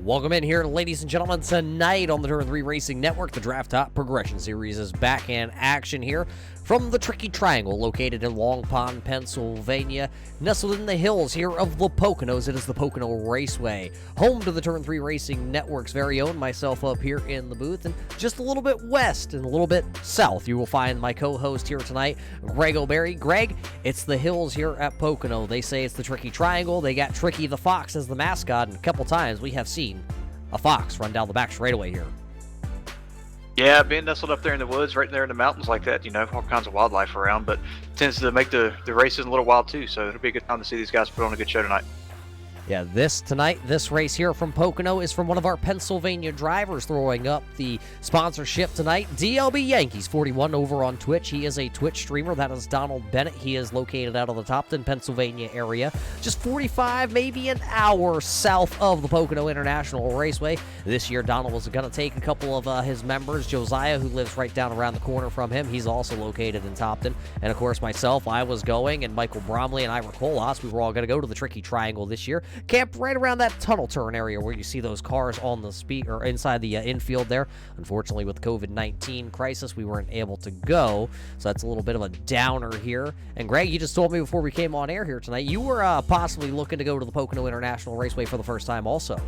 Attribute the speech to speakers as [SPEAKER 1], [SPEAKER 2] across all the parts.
[SPEAKER 1] Welcome in here, ladies and gentlemen. Tonight on the Turn 3 Racing Network, the Draft Top Progression Series is back in action here from the Tricky Triangle, located in Long Pond, Pennsylvania, nestled in the hills here of the Poconos. It is the Pocono Raceway, home to the Turn 3 Racing Network's very own, myself up here in the booth, and just a little bit west and a little bit south, you will find my co-host here tonight, Greg O'Berry. Greg, it's the hills here at Pocono. They say it's the Tricky Triangle. They got Tricky the Fox as the mascot, and a couple times we have seen a fox run down the back straightaway here.
[SPEAKER 2] Yeah, being nestled up there in the woods, right there in the mountains like that, you know, all kinds of wildlife around, but tends to make the races a little wild too, so it'll be a good time to see these guys put on a good show tonight.
[SPEAKER 1] Yeah, this race here from Pocono is from one of our Pennsylvania drivers throwing up the sponsorship tonight, DLBYANKEES41 over on Twitch. He is a Twitch streamer. That is Donald Bennett. He is located out of the Topton, Pennsylvania area, just 45, maybe an hour south of the Pocono International Raceway. This year, Donald was going to take a couple of his members. Josiah, who lives right down around the corner from him, he's also located in Topton. And, of course, myself, I was going, and Michael Bromley and Ira Kolas, we were all going to go to the Tricky Triangle this year. Camped right around that tunnel turn area where you see those cars on the speed or inside the infield there. Unfortunately, with the COVID-19 crisis, we weren't able to go, so that's a little bit of a downer here. And Greg, you just told me before we came on air here tonight, you were possibly looking to go to the Pocono International Raceway for the first time also.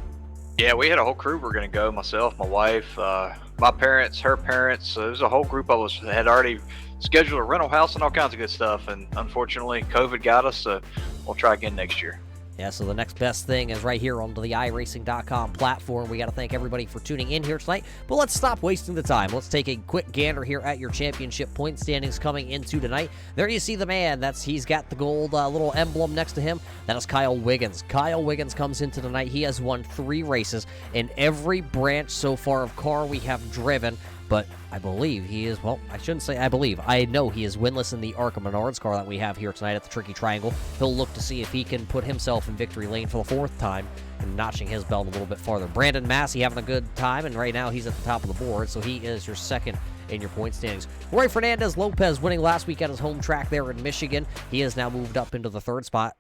[SPEAKER 2] Yeah, we had a whole crew we were going to go, myself, my wife, my parents, her parents. So there was a whole group of us that had already scheduled a rental house and all kinds of good stuff, and unfortunately, COVID got us, so we'll try again next year.
[SPEAKER 1] Yeah, so the next best thing is right here on the iRacing.com platform. We got to thank everybody for tuning in here tonight, but let's stop wasting the time. Let's take a quick gander here at your championship point standings coming into tonight. There you see the man. He's got the gold little emblem next to him. That is Kyle Wiggins. Kyle Wiggins comes into tonight. He has won 3 races in every branch so far of car we have driven. But I believe he is, well, I shouldn't say I believe. I know he is winless in the ARCA Menards car that we have here tonight at the Tricky Triangle. He'll look to see if he can put himself in victory lane for the 4th time and notching his belt a little bit farther. Brandon Massey having a good time, and right now he's at the top of the board, so he is your second in your point standings. Roy Fernandez Lopez winning last week at his home track there in Michigan. He has now moved up into the 3rd spot.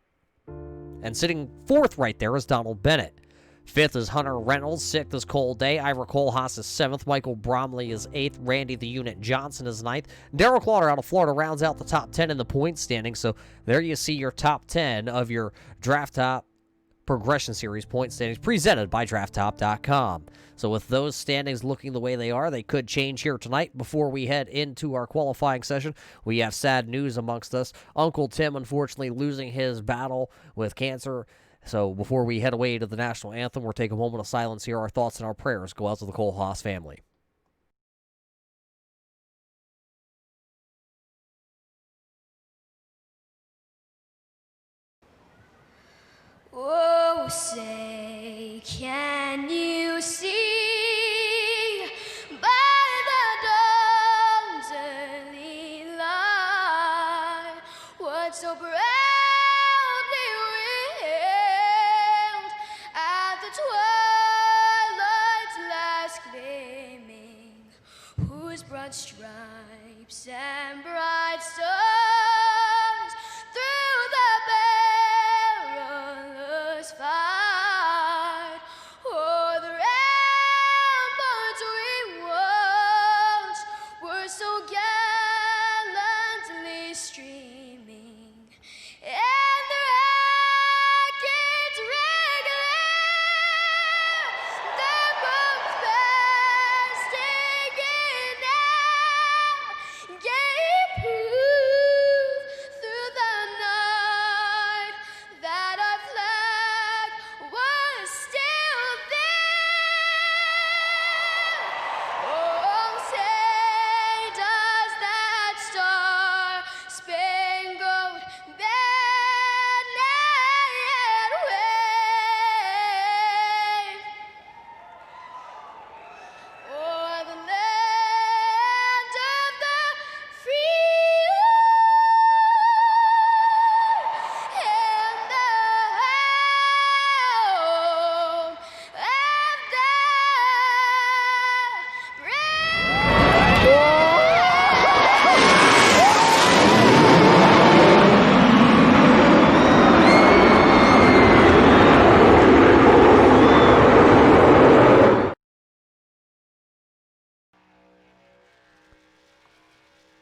[SPEAKER 1] And sitting 4th right there is Donald Bennett. 5th is Hunter Reynolds. 6th is Cole Day. Ira Kohlhaas is 7th. Michael Bromley is 8th. Randy the Unit Johnson is 9th. Daryl Clauder out of Florida rounds out the top 10 in the point standing. So there you see your top 10 of your Draft Top Progression Series point standings presented by DraftTop.com. So with those standings looking the way they are, they could change here tonight. Before we head into our qualifying session, we have sad news amongst us. Uncle Tim, unfortunately, losing his battle with cancer. So before we head away to the national anthem, we'll take a moment of silence here. Our thoughts and our prayers go out to the Kohlhaas family.
[SPEAKER 3] Oh, say, can you see by the dawn's early light what so proudly wailed at the twilight's last gleaming, whose broad stripes and bright stars through the perilous fight o'er the ramparts we watched were so gallantly streaming, and the rackets regular, the boats bursting in out, gave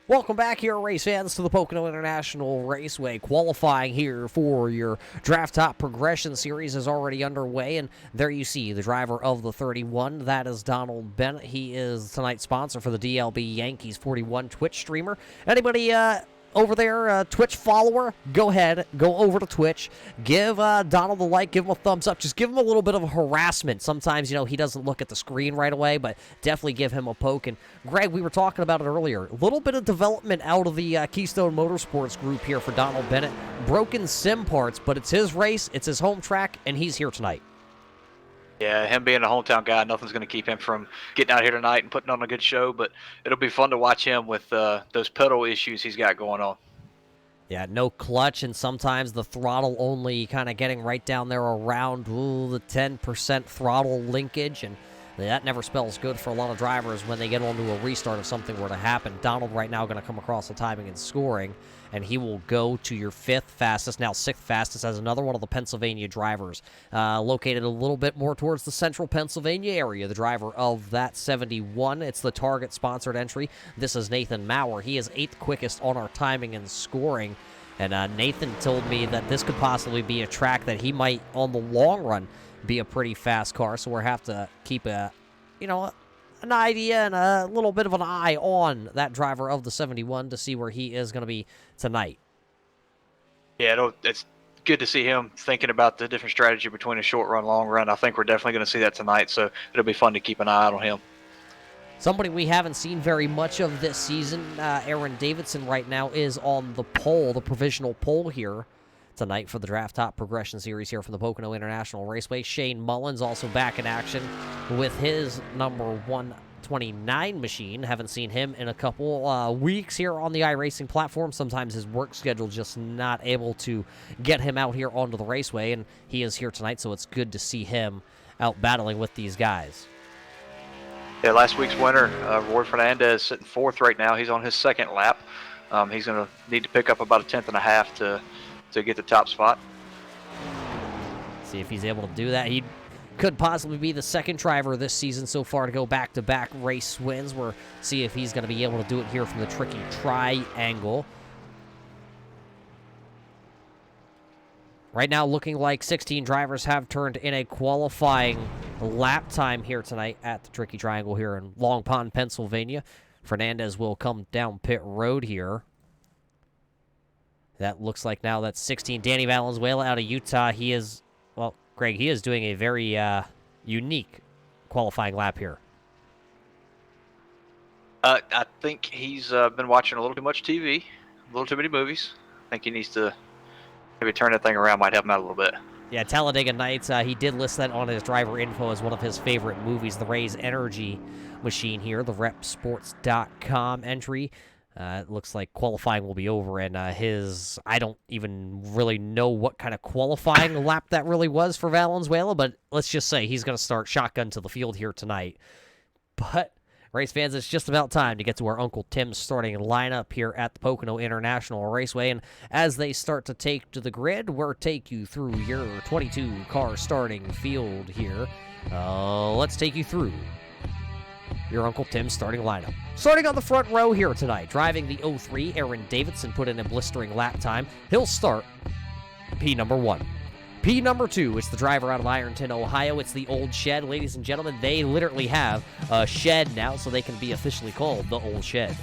[SPEAKER 1] Welcome back here, race fans, to the Pocono International Raceway. Qualifying here for your Draft Top Progression Series is already underway, and there you see the driver of the 31. That is Donald Bennett. He is tonight's sponsor for the DLBYANKEES41 Twitch streamer. Anybody over there, Twitch follower, go ahead, go over to Twitch, give Donald a like, give him a thumbs up, just give him a little bit of harassment. Sometimes, he doesn't look at the screen right away, but definitely give him a poke. And Greg, we were talking about it earlier, a little bit of development out of the Keystone Motorsports group here for Donald Bennett. Broken sim parts, but it's his race, it's his home track, and he's here tonight.
[SPEAKER 2] Yeah, him being a hometown guy, nothing's going to keep him from getting out here tonight and putting on a good show, but it'll be fun to watch him with those pedal issues he's got going on.
[SPEAKER 1] Yeah, no clutch, and sometimes the throttle only kind of getting right down there around the 10% throttle linkage, and that never spells good for a lot of drivers when they get onto a restart if something were to happen. Donald right now going to come across the timing and scoring, and he will go to your 5th fastest, now 6th fastest, as another one of the Pennsylvania drivers. Located a little bit more towards the central Pennsylvania area, the driver of that 71. It's the Target-sponsored entry. This is Nathan Maurer. He is 8th quickest on our timing and scoring. And Nathan told me that this could possibly be a track that he might, on the long run, be a pretty fast car. So we'll have to keep an idea and a little bit of an eye on that driver of the 71 to see where he is going to be tonight.
[SPEAKER 2] Yeah, it's good to see him thinking about the different strategy between a short run, long run. I think we're definitely going to see that tonight, so it'll be fun to keep an eye out on him.
[SPEAKER 1] Somebody we haven't seen very much of this season, Aaron Davidson right now is on the pole, the provisional pole here tonight for the Draft Top Progression Series here from the Pocono International Raceway. Shane Mullins also back in action with his number 129 machine. Haven't seen him in a couple weeks here on the iRacing platform. Sometimes his work schedule just not able to get him out here onto the raceway, and he is here tonight, so it's good to see him out battling with these guys.
[SPEAKER 2] Yeah, last week's winner, Roy Fernandez, sitting 4th right now. He's on his 2nd lap. He's going to need to pick up about a 10th and a half to get the top spot.
[SPEAKER 1] See if he's able to do that. He could possibly be the 2nd driver this season so far to go back-to-back race wins. We'll see if he's going to be able to do it here from the tricky triangle. Right now, looking like 16 drivers have turned in a qualifying lap time here tonight at the Tricky Triangle here in Long Pond, Pennsylvania. Fernandez will come down pit road here. That looks like now that's 16. Danny Valenzuela out of Utah. He is, well, Greg, he is doing a very unique qualifying lap here.
[SPEAKER 2] I think he's been watching a little too much TV, a little too many movies. I think he needs to maybe turn that thing around, might help him out a little bit.
[SPEAKER 1] Yeah, Talladega Nights, he did list that on his driver info as one of his favorite movies, the Rays Energy Machine here, the repsports.com entry. It looks like qualifying will be over, and I don't even really know what kind of qualifying lap that really was for Valenzuela, but let's just say he's going to start shotgun to the field here tonight. But race fans, it's just about time to get to our Uncle Tim's starting lineup here at the Pocono International Raceway. And as they start to take to the grid, we'll take you through your 22-car starting field here. Let's take you through your Uncle Tim's starting lineup. Starting on the front row here tonight, driving the 03, Aaron Davidson put in a blistering lap time. He'll start P number 1. P number 2, it's the driver out of Ironton, Ohio. It's the Old Shed. Ladies and gentlemen, they literally have a shed now, so they can be officially called the Old Shed.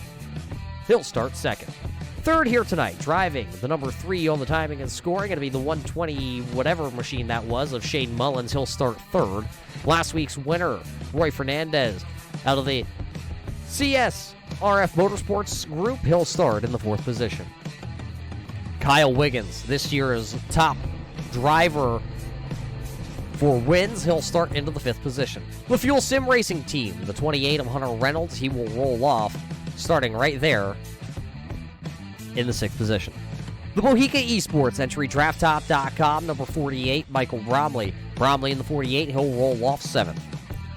[SPEAKER 1] He'll start 2nd. 3rd here tonight, driving the number 3 on the timing and scoring. Going to be the 120 whatever machine that was of Shane Mullins. He'll start 3rd. Last week's winner, Roy Fernandez, out of the CS RF Motorsports group. He'll start in the 4th position. Kyle Wiggins, this year's top driver for wins. He'll start into the 5th position. The Fuel Sim Racing Team, the 28 of Hunter Reynolds, he will roll off, starting right there in the 6th position. The Mohica Esports entry, drafttop.com, number 48, Michael Bromley. Bromley in the 48, he'll roll off 7th.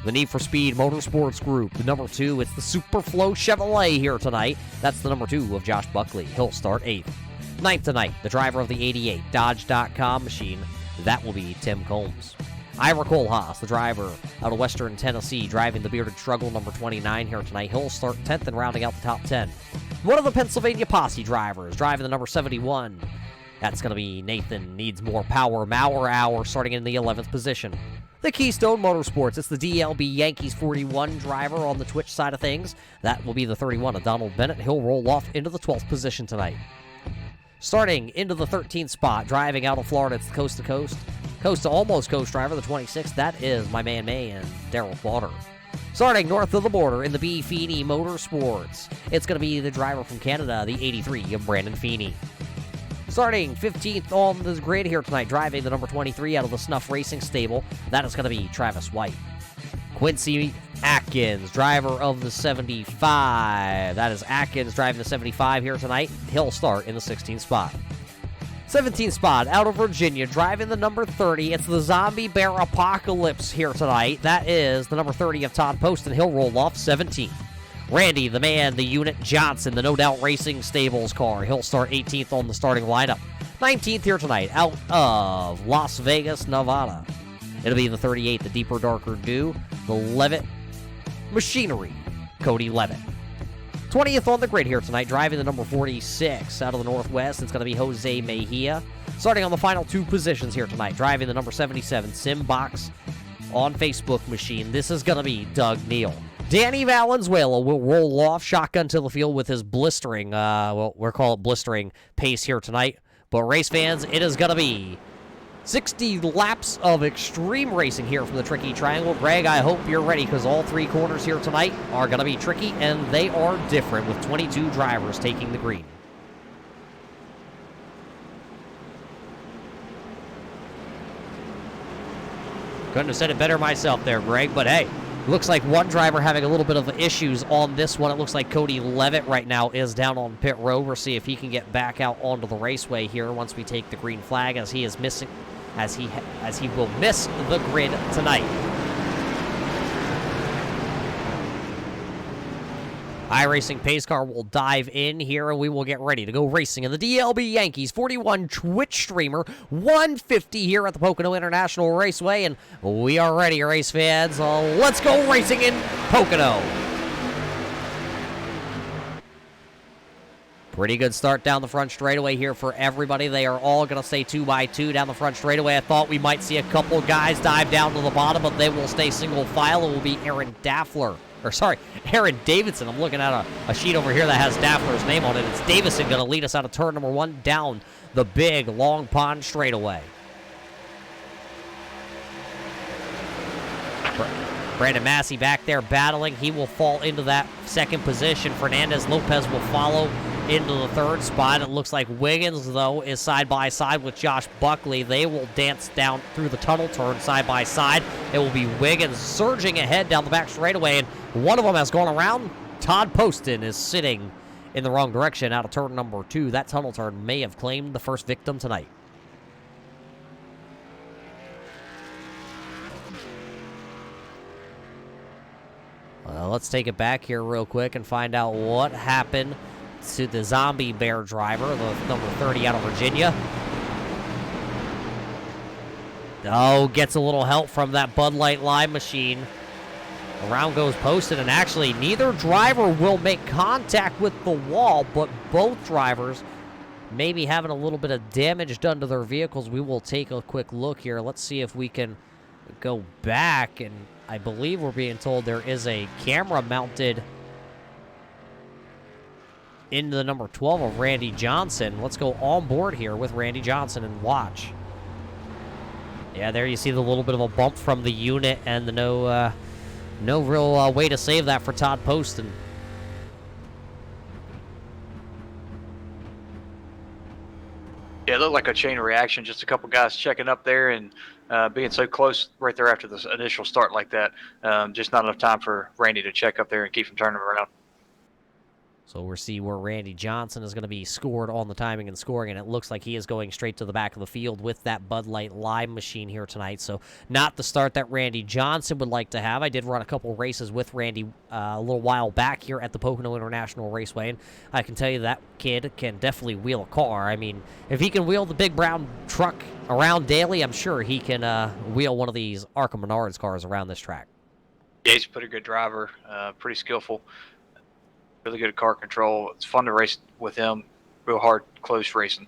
[SPEAKER 1] The Need for Speed Motorsports Group, the number 2, it's the Superflow Chevrolet here tonight. That's the number 2 of Josh Buckley. He'll start 8th. 9th tonight, the driver of the 88 Dodge.com machine, that will be Tim Combs. Ira Kohlhaas, the driver out of Western Tennessee, driving the Bearded Struggle number 29 here tonight. He'll start 10th and rounding out the top 10. One of the Pennsylvania Posse drivers driving the number 71. That's going to be Nathan Needs More Power Mauer Hour, starting in the 11th position. The Keystone Motorsports, it's the DLBYANKEES41 driver on the Twitch side of things. That will be the 31 of Donald Bennett. He'll roll off into the 12th position tonight. Starting into the 13th spot, driving out of Florida, it's the Coast to Coast. Coast to Almost Coast driver, the 26th. That is my man May and Daryl Slaughter. Starting north of the border in the B. Feeney Motorsports, it's going to be the driver from Canada, the 83 of Brandon Feeney. Starting 15th on the grid here tonight, driving the number 23 out of the Snuff Racing stable, that is going to be Travis White. Quincy Atkins, driver of the 75. That is Atkins driving the 75 here tonight. He'll start in the 16th spot. 17th spot, out of Virginia, driving the number 30. It's the Zombie Bear Apocalypse here tonight. That is the number 30 of Todd Poston. He'll roll off 17th. Randy, the man, the unit Johnson, the No Doubt Racing Stables car. He'll start 18th on the starting lineup. 19th here tonight, out of Las Vegas, Nevada. It'll be the 38, the Deeper Darker Dew, the Levitt Machinery, Cody Levitt. 20th on the grid here tonight, driving the number 46 out of the Northwest. It's going to be Jose Mejia. Starting on the final two positions here tonight, driving the number 77 Simbox on Facebook machine. This is going to be Doug Neal. Danny Valenzuela will roll off shotgun to the field with his blistering, we'll call it blistering pace here tonight. But race fans, it is going to be 60 laps of extreme racing here from the Tricky Triangle. Greg, I hope you're ready because all three corners here tonight are going to be tricky, and they are different with 22 drivers taking the green. Couldn't have said it better myself there, Greg, but hey, looks like one driver having a little bit of issues on this one. It looks like Cody Levitt right now is down on pit road. We'll see if he can get back out onto the raceway here once we take the green flag, as he is missing, as he will miss the grid tonight. iRacing Pace Car will dive in here, and we will get ready to go racing in the DLBYANKEES41 Twitch streamer 150 here at the Pocono International Raceway, and we are ready, race fans. Let's go racing in Pocono. Pretty good start down the front straightaway here for everybody. They are all going to stay 2x2 down the front straightaway. I thought we might see a couple guys dive down to the bottom, but they will stay single file. It will be Aaron Davidson. I'm looking at a sheet over here that has Daffler's name on it. It's Davison going to lead us out of turn number 1 down the big Long Pond straightaway. Brandon Massey back there battling. He will fall into that second position. Fernandez Lopez will follow into the third spot. It looks like Wiggins, though, is side by side with Josh Buckley. They will dance down through the tunnel turn side by side. It will be Wiggins surging ahead down the back straightaway, and one of them has gone around. Todd Poston is sitting in the wrong direction out of turn number 2. That tunnel turn may have claimed the first victim tonight. Well, let's take it back here real quick and find out what happened to the Zombie Bear driver, the number 30 out of Virginia. Oh, gets a little help from that Bud Light Lime machine. Around goes Poston, and actually neither driver will make contact with the wall, but both drivers may be having a little bit of damage done to their vehicles. We will take a quick look here. Let's see if we can go back, and I believe we're being told there is a camera mounted into the number 12 of Randy Johnson. Let's go on board here with Randy Johnson and watch. Yeah, there you see the little bit of a bump from the unit, and the no real way to save that for Todd Poston.
[SPEAKER 2] Yeah, it looked like a chain reaction. Just a couple guys checking up there and being so close right there after the initial start like that. Just not enough time for Randy to check up there and keep from turning around.
[SPEAKER 1] So we'll see where Randy Johnson is going to be scored on the timing and scoring, and it looks like he is going straight to the back of the field with that Bud Light Lime machine here tonight. So not the start that Randy Johnson would like to have. I did run a couple races with Randy a little while back here at the Pocono International Raceway, and I can tell you that kid can definitely wheel a car. I mean, if he can wheel the big brown truck around daily, I'm sure he can wheel one of these Arkham Menards cars around this track.
[SPEAKER 2] Yeah, he's a pretty good driver, pretty skillful. Really good car control. It's fun to race with him. Real hard, close racing.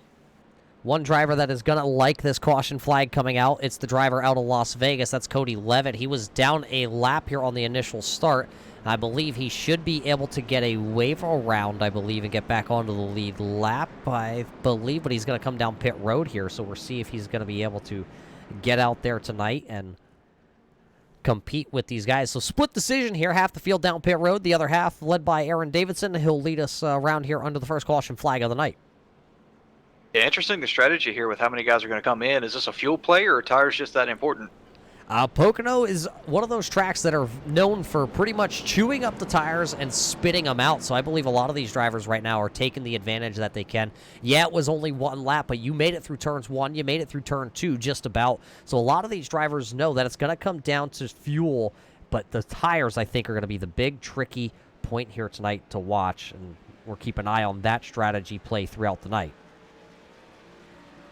[SPEAKER 1] One driver that is going to like this caution flag coming out, it's the driver out of Las Vegas. That's Cody Levitt. He was down a lap here on the initial start. I believe he should be able to get a wave around, I believe, and get back onto the lead lap, I believe. But he's going to come down pit road here, so we'll see if he's going to be able to get out there tonight and compete with these guys. So split decision here, half the field down pit road, the other half led by Aaron Davidson. He'll lead us around here under the first caution flag of the night.
[SPEAKER 2] Yeah, interesting the strategy here with how many guys are going to come in. Is this a fuel play or are tires just that important?
[SPEAKER 1] Pocono is one of those tracks that are known for pretty much chewing up the tires and spitting them out. So I believe a lot of these drivers right now are taking the advantage that they can. Yeah, it was only one lap, but you made it through turns 1. You made it through turn 2 just about. So a lot of these drivers know that it's going to come down to fuel, but the tires, I think, are going to be the big tricky point here tonight to watch. And we'll keep an eye on that strategy play throughout the night.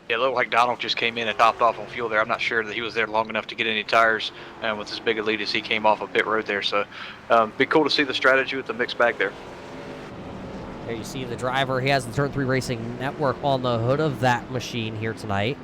[SPEAKER 2] Yeah, it looked like Donald just came in and topped off on fuel there. I'm not sure that he was there long enough to get any tires with as big a lead as he came off of pit road there. So be cool to see the strategy with the mixed bag there.
[SPEAKER 1] There you see the driver. He has the Turn 3 Racing Network on the hood of that machine here tonight.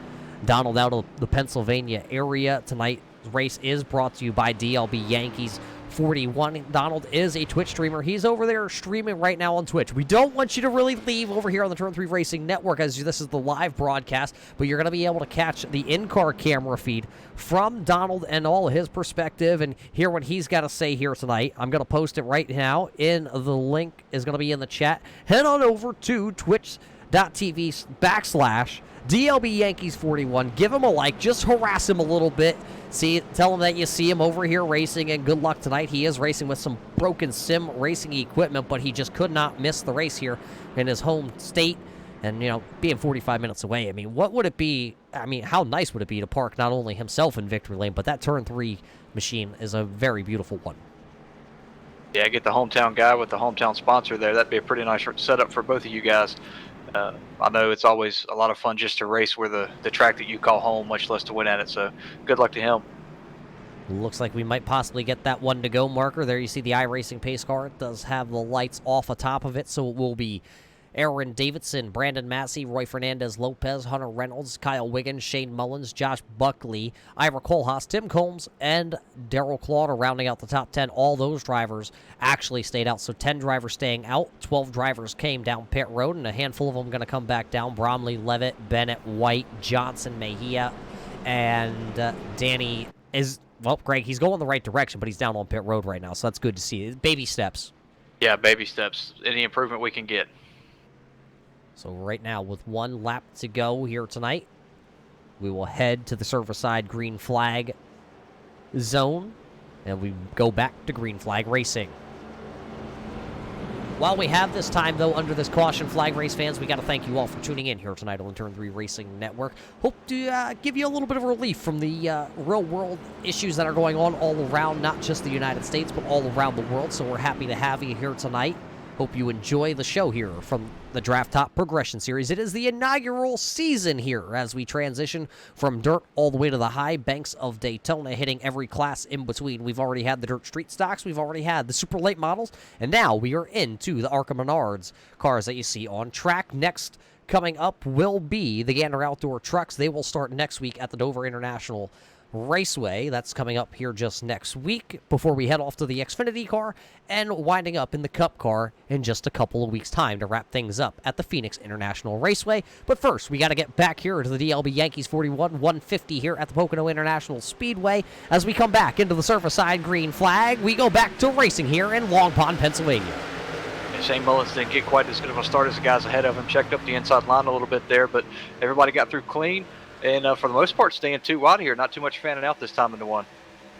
[SPEAKER 1] Donald out of the Pennsylvania area. Tonight's race is brought to you by DLB Yankees 41. Donald is a Twitch streamer. He's over there streaming right now on Twitch. We don't want you to really leave over here on the Turn 3 Racing Network, as this is the live broadcast, but you're going to be able to catch the in-car camera feed from Donald and all his perspective and hear what he's got to say here tonight. I'm going to post it right now. The link is going to be in the chat. Head on over to twitch.tv/DLBYankees41. Give him a like. Just harass him a little bit. Tell him that you see him over here racing, and good luck tonight. He is racing with some broken sim racing equipment, but he just could not miss the race here in his home state. And, being 45 minutes away, I mean, what would it be? I mean, how nice would it be to park not only himself in victory lane, but that Turn 3 machine is a very beautiful one.
[SPEAKER 2] Yeah, get the hometown guy with the hometown sponsor there. That'd be a pretty nice setup for both of you guys. I know it's always a lot of fun just to race where the track that you call home, much less to win at it. So good luck to him.
[SPEAKER 1] Looks like we might possibly get that 1-to-go marker. There you see the iRacing pace car. It does have the lights off atop of it, so it will be Aaron Davidson, Brandon Massey, Roy Fernandez-Lopez, Hunter Reynolds, Kyle Wiggins, Shane Mullins, Josh Buckley, Ira Kohlhaas, Tim Combs, and Darrell Claude rounding out the top 10. All those drivers actually stayed out. So 10 drivers staying out, 12 drivers came down pit road, and a handful of them going to come back down. Bromley, Levitt, Bennett, White, Johnson, Mejia, and Danny is... Well, Greg, he's going the right direction, but he's down on pit road right now, so that's good to see. Baby steps.
[SPEAKER 2] Yeah, baby steps. Any improvement we can get.
[SPEAKER 1] So right now, with 1 lap to go here tonight, we will head to the service side green flag zone, and we go back to green flag racing. While we have this time, though, under this caution flag, race fans, we got to thank you all for tuning in here tonight on the Turn 3 Racing Network. Hope to give you a little bit of relief from the real-world issues that are going on all around, not just the United States, but all around the world. So we're happy to have you here tonight. Hope you enjoy the show here from the Draft Top Progression Series. It is the inaugural season here as we transition from dirt all the way to the high banks of Daytona, hitting every class in between. We've already had the dirt street stocks, we've already had the super late models, and now we are into the ARCA Menards cars that you see on track. Next coming up will be the Gander Outdoor Trucks. They will start next week at the Dover International Raceway. That's coming up here just next week before we head off to the Xfinity car and winding up in the Cup car in just a couple of weeks' time to wrap things up at the Phoenix International Raceway. But first, we got to get back here to the DLB Yankees 41 150 here at the Pocono International Speedway. As we come back into the surface side green flag, we go back to racing here in Long Pond, Pennsylvania.
[SPEAKER 2] Shane Mullins didn't get quite as good of a start as the guys ahead of him. Checked up the inside line a little bit there, but everybody got through clean. And for the most part, staying too wide here. Not too much fanning out this time into one.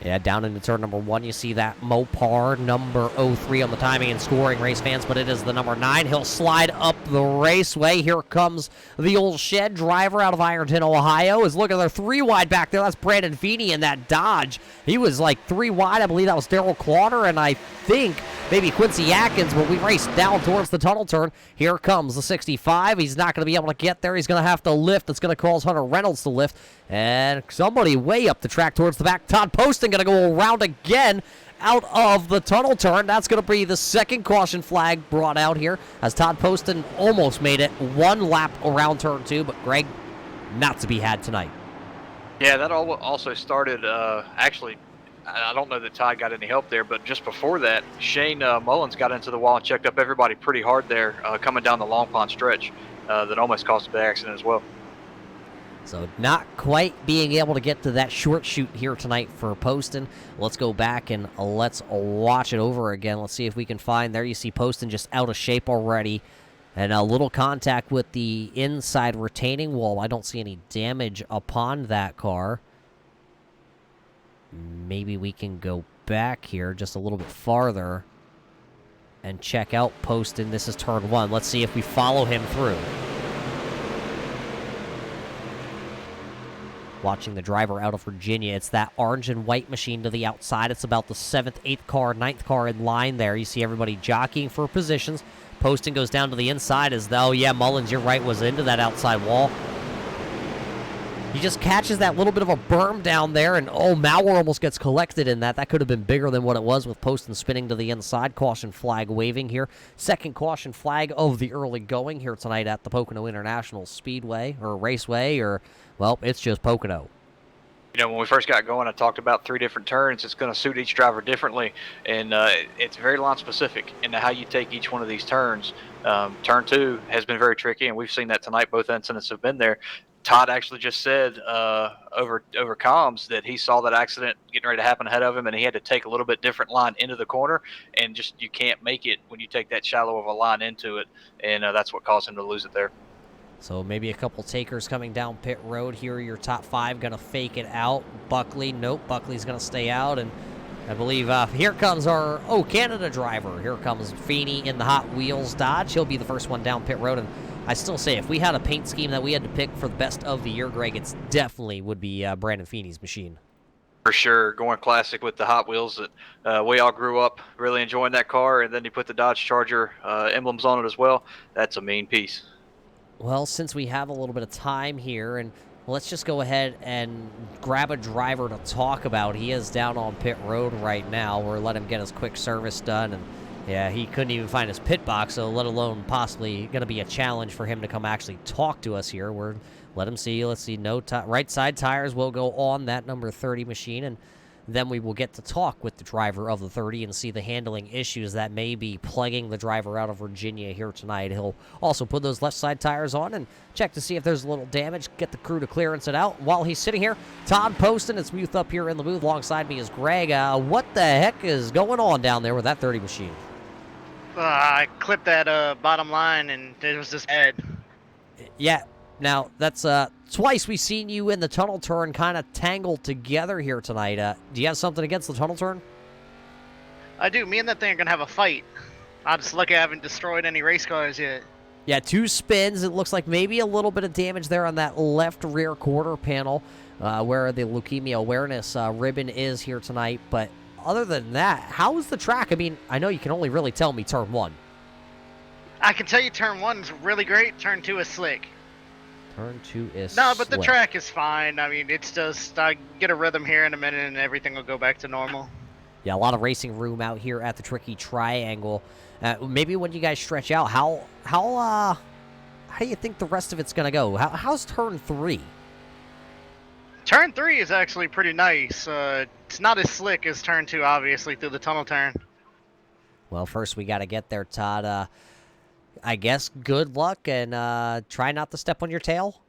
[SPEAKER 1] Yeah, down into turn number 1, you see that Mopar number 03 on the timing and scoring, race fans, but it is the number 9. He'll slide up the raceway. Here comes the old shed driver out of Ironton, Ohio. Is looking at their 3 wide back there. That's Brandon Feeney in that Dodge. He was like 3 wide. I believe that was Darrell Claude, and I think maybe Quincy Atkins, but we race down towards the tunnel turn. Here comes the 65. He's not going to be able to get there. He's going to have to lift. It's going to cause Hunter Reynolds to lift. And somebody way up the track towards the back. Todd Poston going to go around again out of the tunnel turn. That's going to be the second caution flag brought out here as Todd Poston almost made it one lap around turn 2, but Greg, not to be had tonight.
[SPEAKER 2] Yeah, that also started, actually, I don't know that Todd got any help there, but just before that, Shane Mullins got into the wall and checked up everybody pretty hard there coming down the Long Pond stretch that almost caused a bad accident as well.
[SPEAKER 1] So not quite being able to get to that short shoot here tonight for Poston. Let's go back and let's watch it over again. Let's see if we can find, there you see Poston just out of shape already. And a little contact with the inside retaining wall. I don't see any damage upon that car. Maybe we can go back here just a little bit farther and check out Poston. This is turn 1. Let's see if we follow him through. Watching the driver out of Virginia. It's that orange and white machine to the outside. It's about the 7th, 8th car, 9th car in line there. You see everybody jockeying for positions. Poston goes down to the inside as though, yeah, Mullins, you're right, was into that outside wall. He just catches that little bit of a berm down there, and oh, Mauer almost gets collected in that. That could have been bigger than what it was with Poston spinning to the inside. Caution flag waving here. Second caution flag of the early going here tonight at the Pocono International Speedway, or Raceway, or, well, it's just Pocono.
[SPEAKER 2] You know, when we first got going, I talked about 3 different turns. It's going to suit each driver differently, and it's very line specific into how you take each one of these turns. Turn 2 has been very tricky, and we've seen that tonight. Both incidents have been there. Todd actually just said over comms that he saw that accident getting ready to happen ahead of him, and he had to take a little bit different line into the corner, and just you can't make it when you take that shallow of a line into it, and that's what caused him to lose it there.
[SPEAKER 1] So maybe a couple takers coming down pit road here. Your top 5 going to fake it out. Buckley, nope, Buckley's going to stay out, and I believe here comes our Canada driver. Here comes Feeney in the Hot Wheels Dodge. He'll be the first one down pit road, and I still say if we had a paint scheme that we had to pick for the best of the year, Greg, it's definitely would be Brandon Feeney's machine.
[SPEAKER 2] For sure, going classic with the Hot Wheels that we all grew up really enjoying that car, and then you put the Dodge Charger emblems on it as well. That's a mean piece.
[SPEAKER 1] Well, since we have a little bit of time here, and let's just go ahead and grab a driver to talk about. He is down on pit road right now. We're letting him get his quick service done, and yeah, he couldn't even find his pit box, so let alone possibly going to be a challenge for him to come actually talk to us here. Let him see. Let's see. No right side tires will go on that number 30 machine, and then we will get to talk with the driver of the 30 and see the handling issues that may be plaguing the driver out of Virginia here tonight. He'll also put those left side tires on and check to see if there's a little damage, get the crew to clearance it out. While he's sitting here, Todd Poston, it's Muth up here in the booth. Alongside me is Greg. What the heck is going on down there with that 30 machine?
[SPEAKER 4] I clipped that bottom line and it was just dead.
[SPEAKER 1] Yeah, now that's twice we've seen you in the tunnel turn kind of tangled together here tonight. Do you have something against the tunnel turn?
[SPEAKER 4] I do. Me and that thing are going to have a fight. I'm just lucky I haven't destroyed any race cars yet.
[SPEAKER 1] Yeah, 2 spins. It looks like maybe a little bit of damage there on that left rear quarter panel where the leukemia awareness ribbon is here tonight. But other than that, how is the track? I mean, I know you can only really tell me turn 1.
[SPEAKER 4] I can tell you turn 1 is really great. Turn 2 is slick.
[SPEAKER 1] Turn 2 is
[SPEAKER 4] No, but the
[SPEAKER 1] slick.
[SPEAKER 4] track is fine. I mean, it's just, I get a rhythm here in a minute and everything will go back to normal.
[SPEAKER 1] Yeah, a lot of racing room out here at the Tricky Triangle. Maybe when you guys stretch out, how do you think the rest of it's going to go? How's turn 3?
[SPEAKER 4] Turn 3 is actually pretty nice. It's not as slick as turn 2, obviously, through the tunnel turn.
[SPEAKER 1] Well, first we got to get there, Todd. I guess good luck and try not to step on your tail.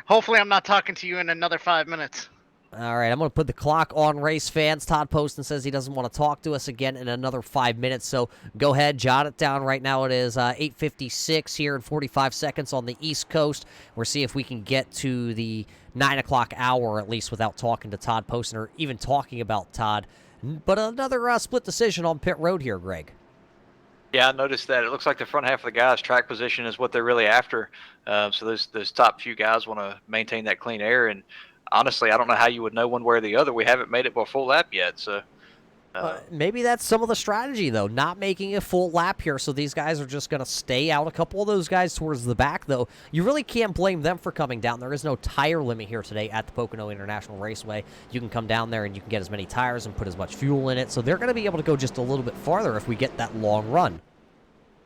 [SPEAKER 4] Hopefully I'm not talking to you in another 5 minutes.
[SPEAKER 1] All right, I'm going to put the clock on race fans. Todd Poston says he doesn't want to talk to us again in another 5 minutes, so go ahead, jot it down right now. It is 8:56 here in 45 seconds on the East Coast. We'll see if we can get to the 9 o'clock hour at least without talking to Todd Poston or even talking about Todd. But another split decision on pit road here, Greg.
[SPEAKER 2] Yeah, I noticed that. It looks like the front half of the guys' track position is what they're really after. So those top few guys want to maintain that clean air. And honestly, I don't know how you would know one way or the other. We haven't made it by a full lap yet. So
[SPEAKER 1] Maybe that's some of the strategy, though, not making a full lap here, so these guys are just going to stay out. A couple of those guys towards the back, though, you really can't blame them for coming down. There is no tire limit here today at the Pocono International Raceway. You can come down there and you can get as many tires and put as much fuel in it, so they're going to be able to go just a little bit farther if we get that long run.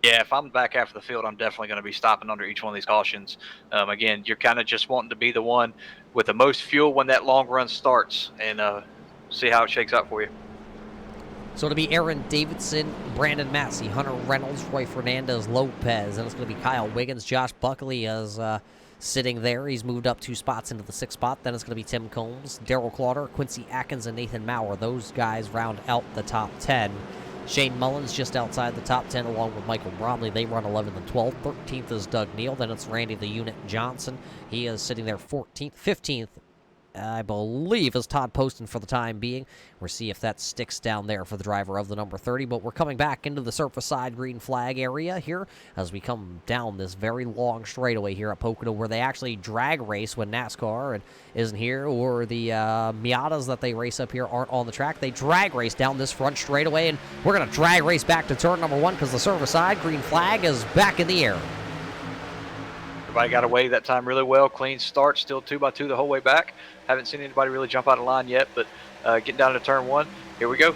[SPEAKER 2] Yeah, if I'm back half of the field, I'm definitely going to be stopping under each one of these cautions. Again, you're kind of just wanting to be the one with the most fuel when that long run starts and see how it shakes out for you.
[SPEAKER 1] So it'll be Aaron Davidson, Brandon Massey, Hunter Reynolds, Roy Fernandez, Lopez, and it's going to be Kyle Wiggins. Josh Buckley is sitting there. He's moved up 2 spots into the 6th spot. Then it's going to be Tim Combs, Daryl Clauder, Quincy Atkins, and Nathan Maurer. Those guys round out the top 10. Shane Mullins just outside the top 10 along with Michael Bromley. They run 11th and 12th. 13th is Doug Neal. Then it's Randy the Unit Johnson. He is sitting there 14th. 15th, I believe, is Todd Poston for the time being. We'll see if that sticks down there for the driver of the number 30. But we're coming back into the surface side green flag area here as we come down this very long straightaway here at Pocono, where they actually drag race when NASCAR isn't here, or the Miatas that they race up here aren't on the track. They drag race down this front straightaway, and we're going to drag race back to turn number 1 because the surface side green flag is back in the air.
[SPEAKER 2] Everybody got away that time really well. Clean start, still 2x2 the whole way back. Haven't seen anybody really jump out of line yet, but getting down to turn 1. Here we go.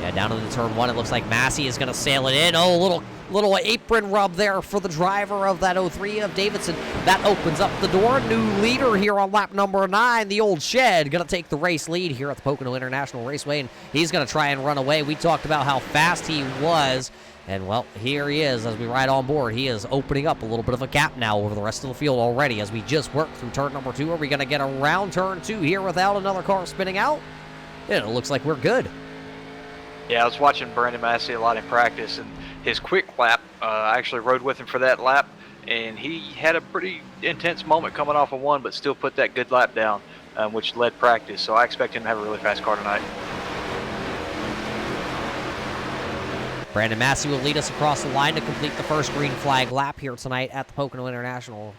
[SPEAKER 1] Yeah, down into turn 1, it looks like Massey is going to sail it in. Oh, little apron rub there for the driver of that 03 of Davidson. That opens up the door. New leader here on lap number 9, the old Shed, going to take the race lead here at the Pocono International Raceway, and he's going to try and run away. We talked about how fast he was. And, well, here he is as we ride on board. He is opening up a little bit of a gap now over the rest of the field already as we just work through turn number 2. Are we going to get around turn 2 here without another car spinning out? And it looks like we're good.
[SPEAKER 2] Yeah, I was watching Brandon Massey a lot in practice, and his quick lap, I actually rode with him for that lap, and he had a pretty intense moment coming off of 1, but still put that good lap down, which led practice. So I expect him to have a really fast car tonight.
[SPEAKER 1] Brandon Massey will lead us across the line to complete the first green flag lap here tonight at the Pocono International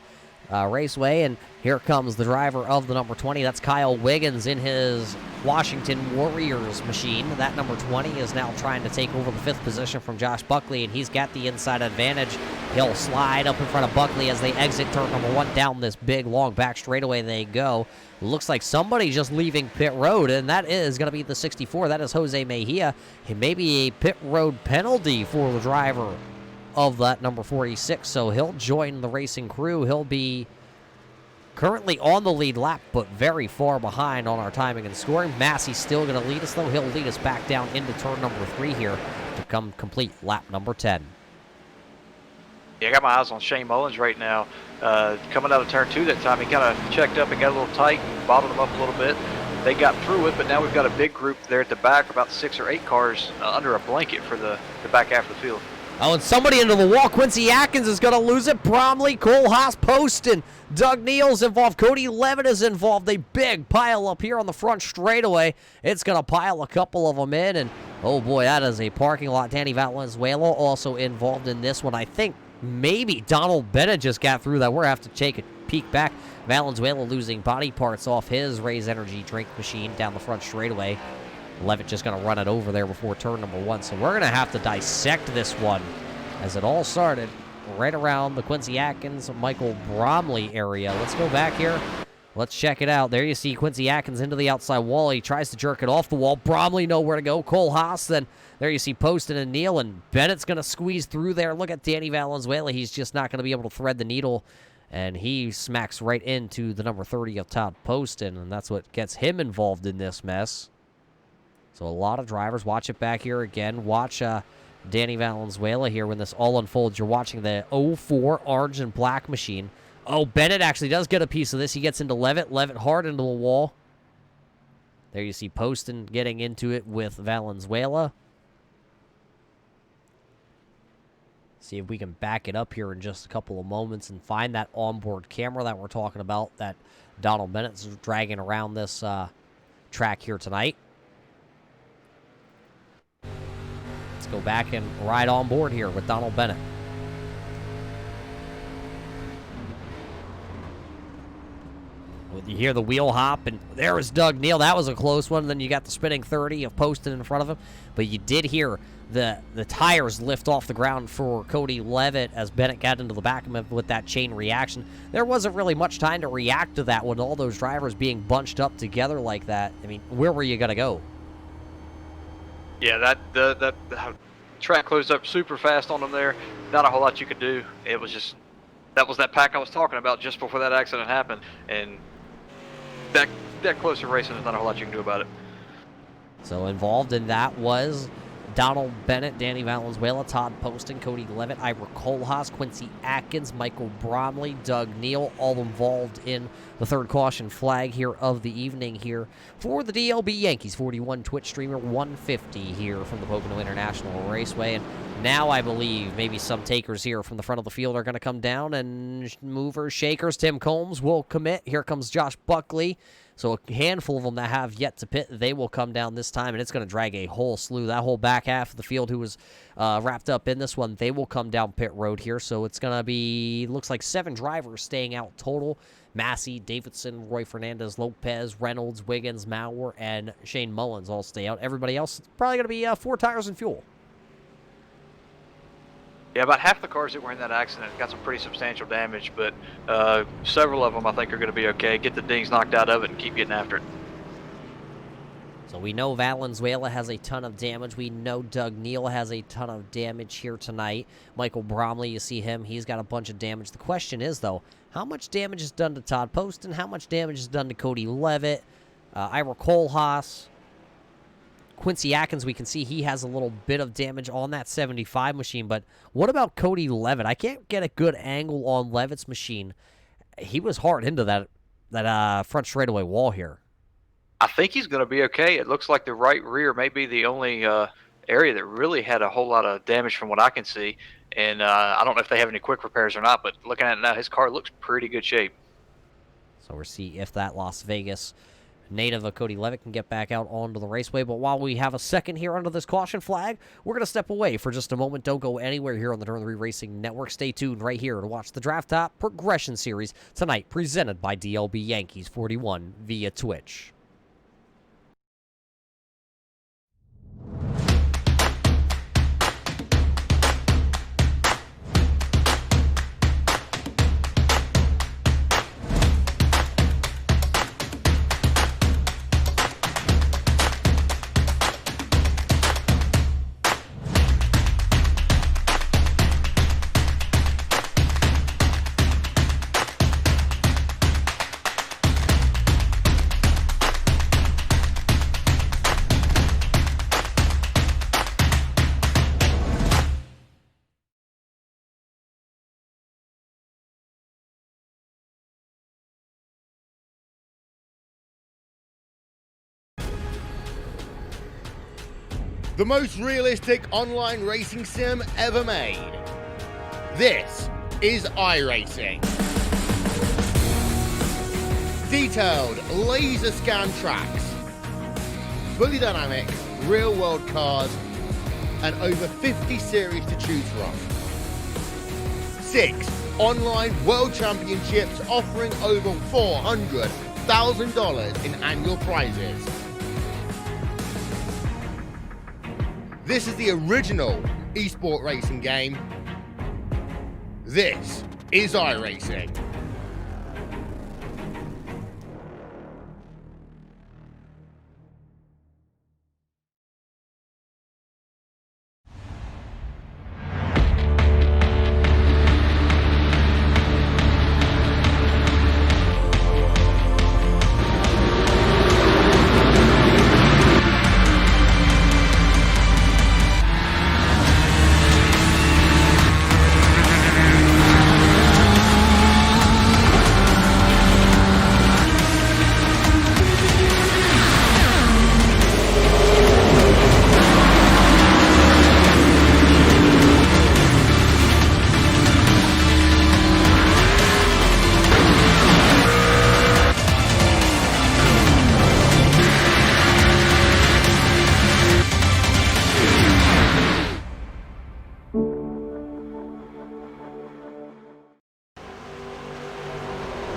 [SPEAKER 1] Raceway. And here comes the driver of the number 20. That's Kyle Wiggins in his Washington Warriors machine. That number 20 is now trying to take over the 5th position from Josh Buckley, and he's got the inside advantage. He'll slide up in front of Buckley as they exit turn number 1. Down this big, long back straightaway they go. Looks like somebody just leaving pit road, and that is going to be the 64. That is Jose Mejia. It may be a pit road penalty for the driver of that number 46, so he'll join the racing crew. He'll be currently on the lead lap, but very far behind on our timing and scoring. Massey's still going to lead us, though. He'll lead us back down into turn number 3 here to come complete lap number 10.
[SPEAKER 2] Yeah, I got my eyes on Shane Mullins right now. Coming out of turn 2 that time, he kind of checked up and got a little tight and bottled him up a little bit. They got through it, but now we've got a big group there at the back, about 6 or 8 cars under a blanket for the back half of the field.
[SPEAKER 1] Oh, and somebody into the wall. Quincy Atkins is going to lose it. Bromley, Cole Haas, Poston, Doug Neal's involved. Cody Levitt is involved. A big pile up here on the front straightaway. It's going to pile a couple of them in, and oh boy, that is a parking lot. Danny Valenzuela also involved in this one. I think maybe Donald Bennett just got through that. We're going to have to take a peek back. Valenzuela losing body parts off his Raise Energy drink machine down the front straightaway. Levitt just going to run it over there before turn number 1. So we're going to have to dissect this one as it all started right around the Quincy Atkins, Michael Bromley area. Let's go back here. Let's check it out. There you see Quincy Atkins into the outside wall. He tries to jerk it off the wall. Bromley nowhere to go. Cole Haas, then there you see Poston and Neal, and Bennett's going to squeeze through there. Look at Danny Valenzuela. He's just not going to be able to thread the needle, and he smacks right into the number 30 of Todd Poston, and that's what gets him involved in this mess. So a lot of drivers. Watch it back here again. Watch Danny Valenzuela here when this all unfolds. You're watching the 04 orange and black machine. Oh, Bennett actually does get a piece of this. He gets into Levitt. Levitt hard into the wall. There you see Poston getting into it with Valenzuela. See if we can back it up here in just a couple of moments and find that onboard camera that we're talking about that Donald Bennett's dragging around this track here tonight. Let's go back and ride on board here with Donald Bennett. You hear the wheel hop, and there was Doug Neal. That was a close one. Then you got the spinning 30 of Poston in front of him. But you did hear the tires lift off the ground for Cody Levitt as Bennett got into the back of him with that chain reaction. There wasn't really much time to react to that with all those drivers being bunched up together like that. I mean, where were you going to go?
[SPEAKER 2] Yeah, the track closed up super fast on them there. Not a whole lot you could do. It was just, that was that pack I was talking about just before that accident happened. And that closer racing, there's not a whole lot you can do about it.
[SPEAKER 1] So involved in that was Donald Bennett, Danny Valenzuela, Todd Poston, Cody Levitt, Ira Kohlhaas, Quincy Atkins, Michael Bromley, Doug Neal, all involved in the third caution flag here of the evening here for the DLB Yankees 41 Twitch streamer 150 here from the Pocono International Raceway. And now I believe maybe some takers here from the front of the field are going to come down, and movers, shakers. Tim Combs will commit. Here comes Josh Buckley. So a handful of them that have yet to pit, they will come down this time, and it's going to drag a whole slew. That whole back half of the field who was wrapped up in this one, they will come down pit road here. So it's going to be, looks like 7 drivers staying out total. Massey, Davidson, Roy Fernandez, Lopez, Reynolds, Wiggins, Maurer, and Shane Mullins all stay out. Everybody else, it's probably going to be 4 tires and fuel.
[SPEAKER 2] Yeah, about half the cars that were in that accident got some pretty substantial damage, but several of them I think are going to be okay. Get the dings knocked out of it and keep getting after it.
[SPEAKER 1] So we know Valenzuela has a ton of damage. We know Doug Neal has a ton of damage here tonight. Michael Bromley, you see him, he's got a bunch of damage. The question is, though, how much damage is done to Todd Poston? How much damage is done to Cody Levitt? Ira Kohlhaas? Quincy Atkins, we can see he has a little bit of damage on that 75 machine, but what about Cody Levitt? I can't get a good angle on Levitt's machine. He was hard into that front straightaway wall here.
[SPEAKER 2] I think he's going to be okay. It looks like the right rear may be the only area that really had a whole lot of damage from what I can see, and I don't know if they have any quick repairs or not, but looking at it now, his car looks pretty good shape.
[SPEAKER 1] So we'll see if that Las Vegas native of Cody Levitt can get back out onto the raceway. But while we have a second here under this caution flag, we're going to step away for just a moment. Don't go anywhere here on the Turn 3 Racing Network. Stay tuned right here to watch the Draft Top Progression Series tonight, presented by DLB Yankees 41 via Twitch.
[SPEAKER 5] The most realistic online racing sim ever made. This is iRacing. Detailed laser scan tracks, fully dynamic, real world cars, and over 50 series to choose from. 6 online world championships offering over $400,000 in annual prizes. This is the original esport racing game. This is iRacing.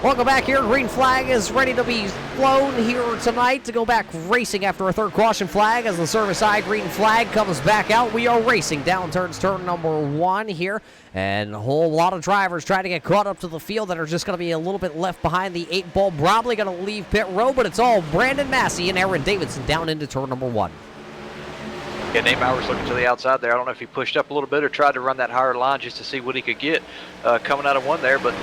[SPEAKER 1] Welcome back here. Green flag is ready to be flown here tonight to go back racing after a third caution flag as the service side green flag comes back out. We are racing down turns turn number 1 here, and a whole lot of drivers trying to get caught up to the field that are just going to be a little bit left behind the 8 ball. Probably going to leave pit row, but it's all Brandon Massey and Aaron Davidson down into turn number 1.
[SPEAKER 2] Yeah, Nate Mauer's looking to the outside there. I don't know if he pushed up a little bit or tried to run that higher line just to see what he could get coming out of 1 there, but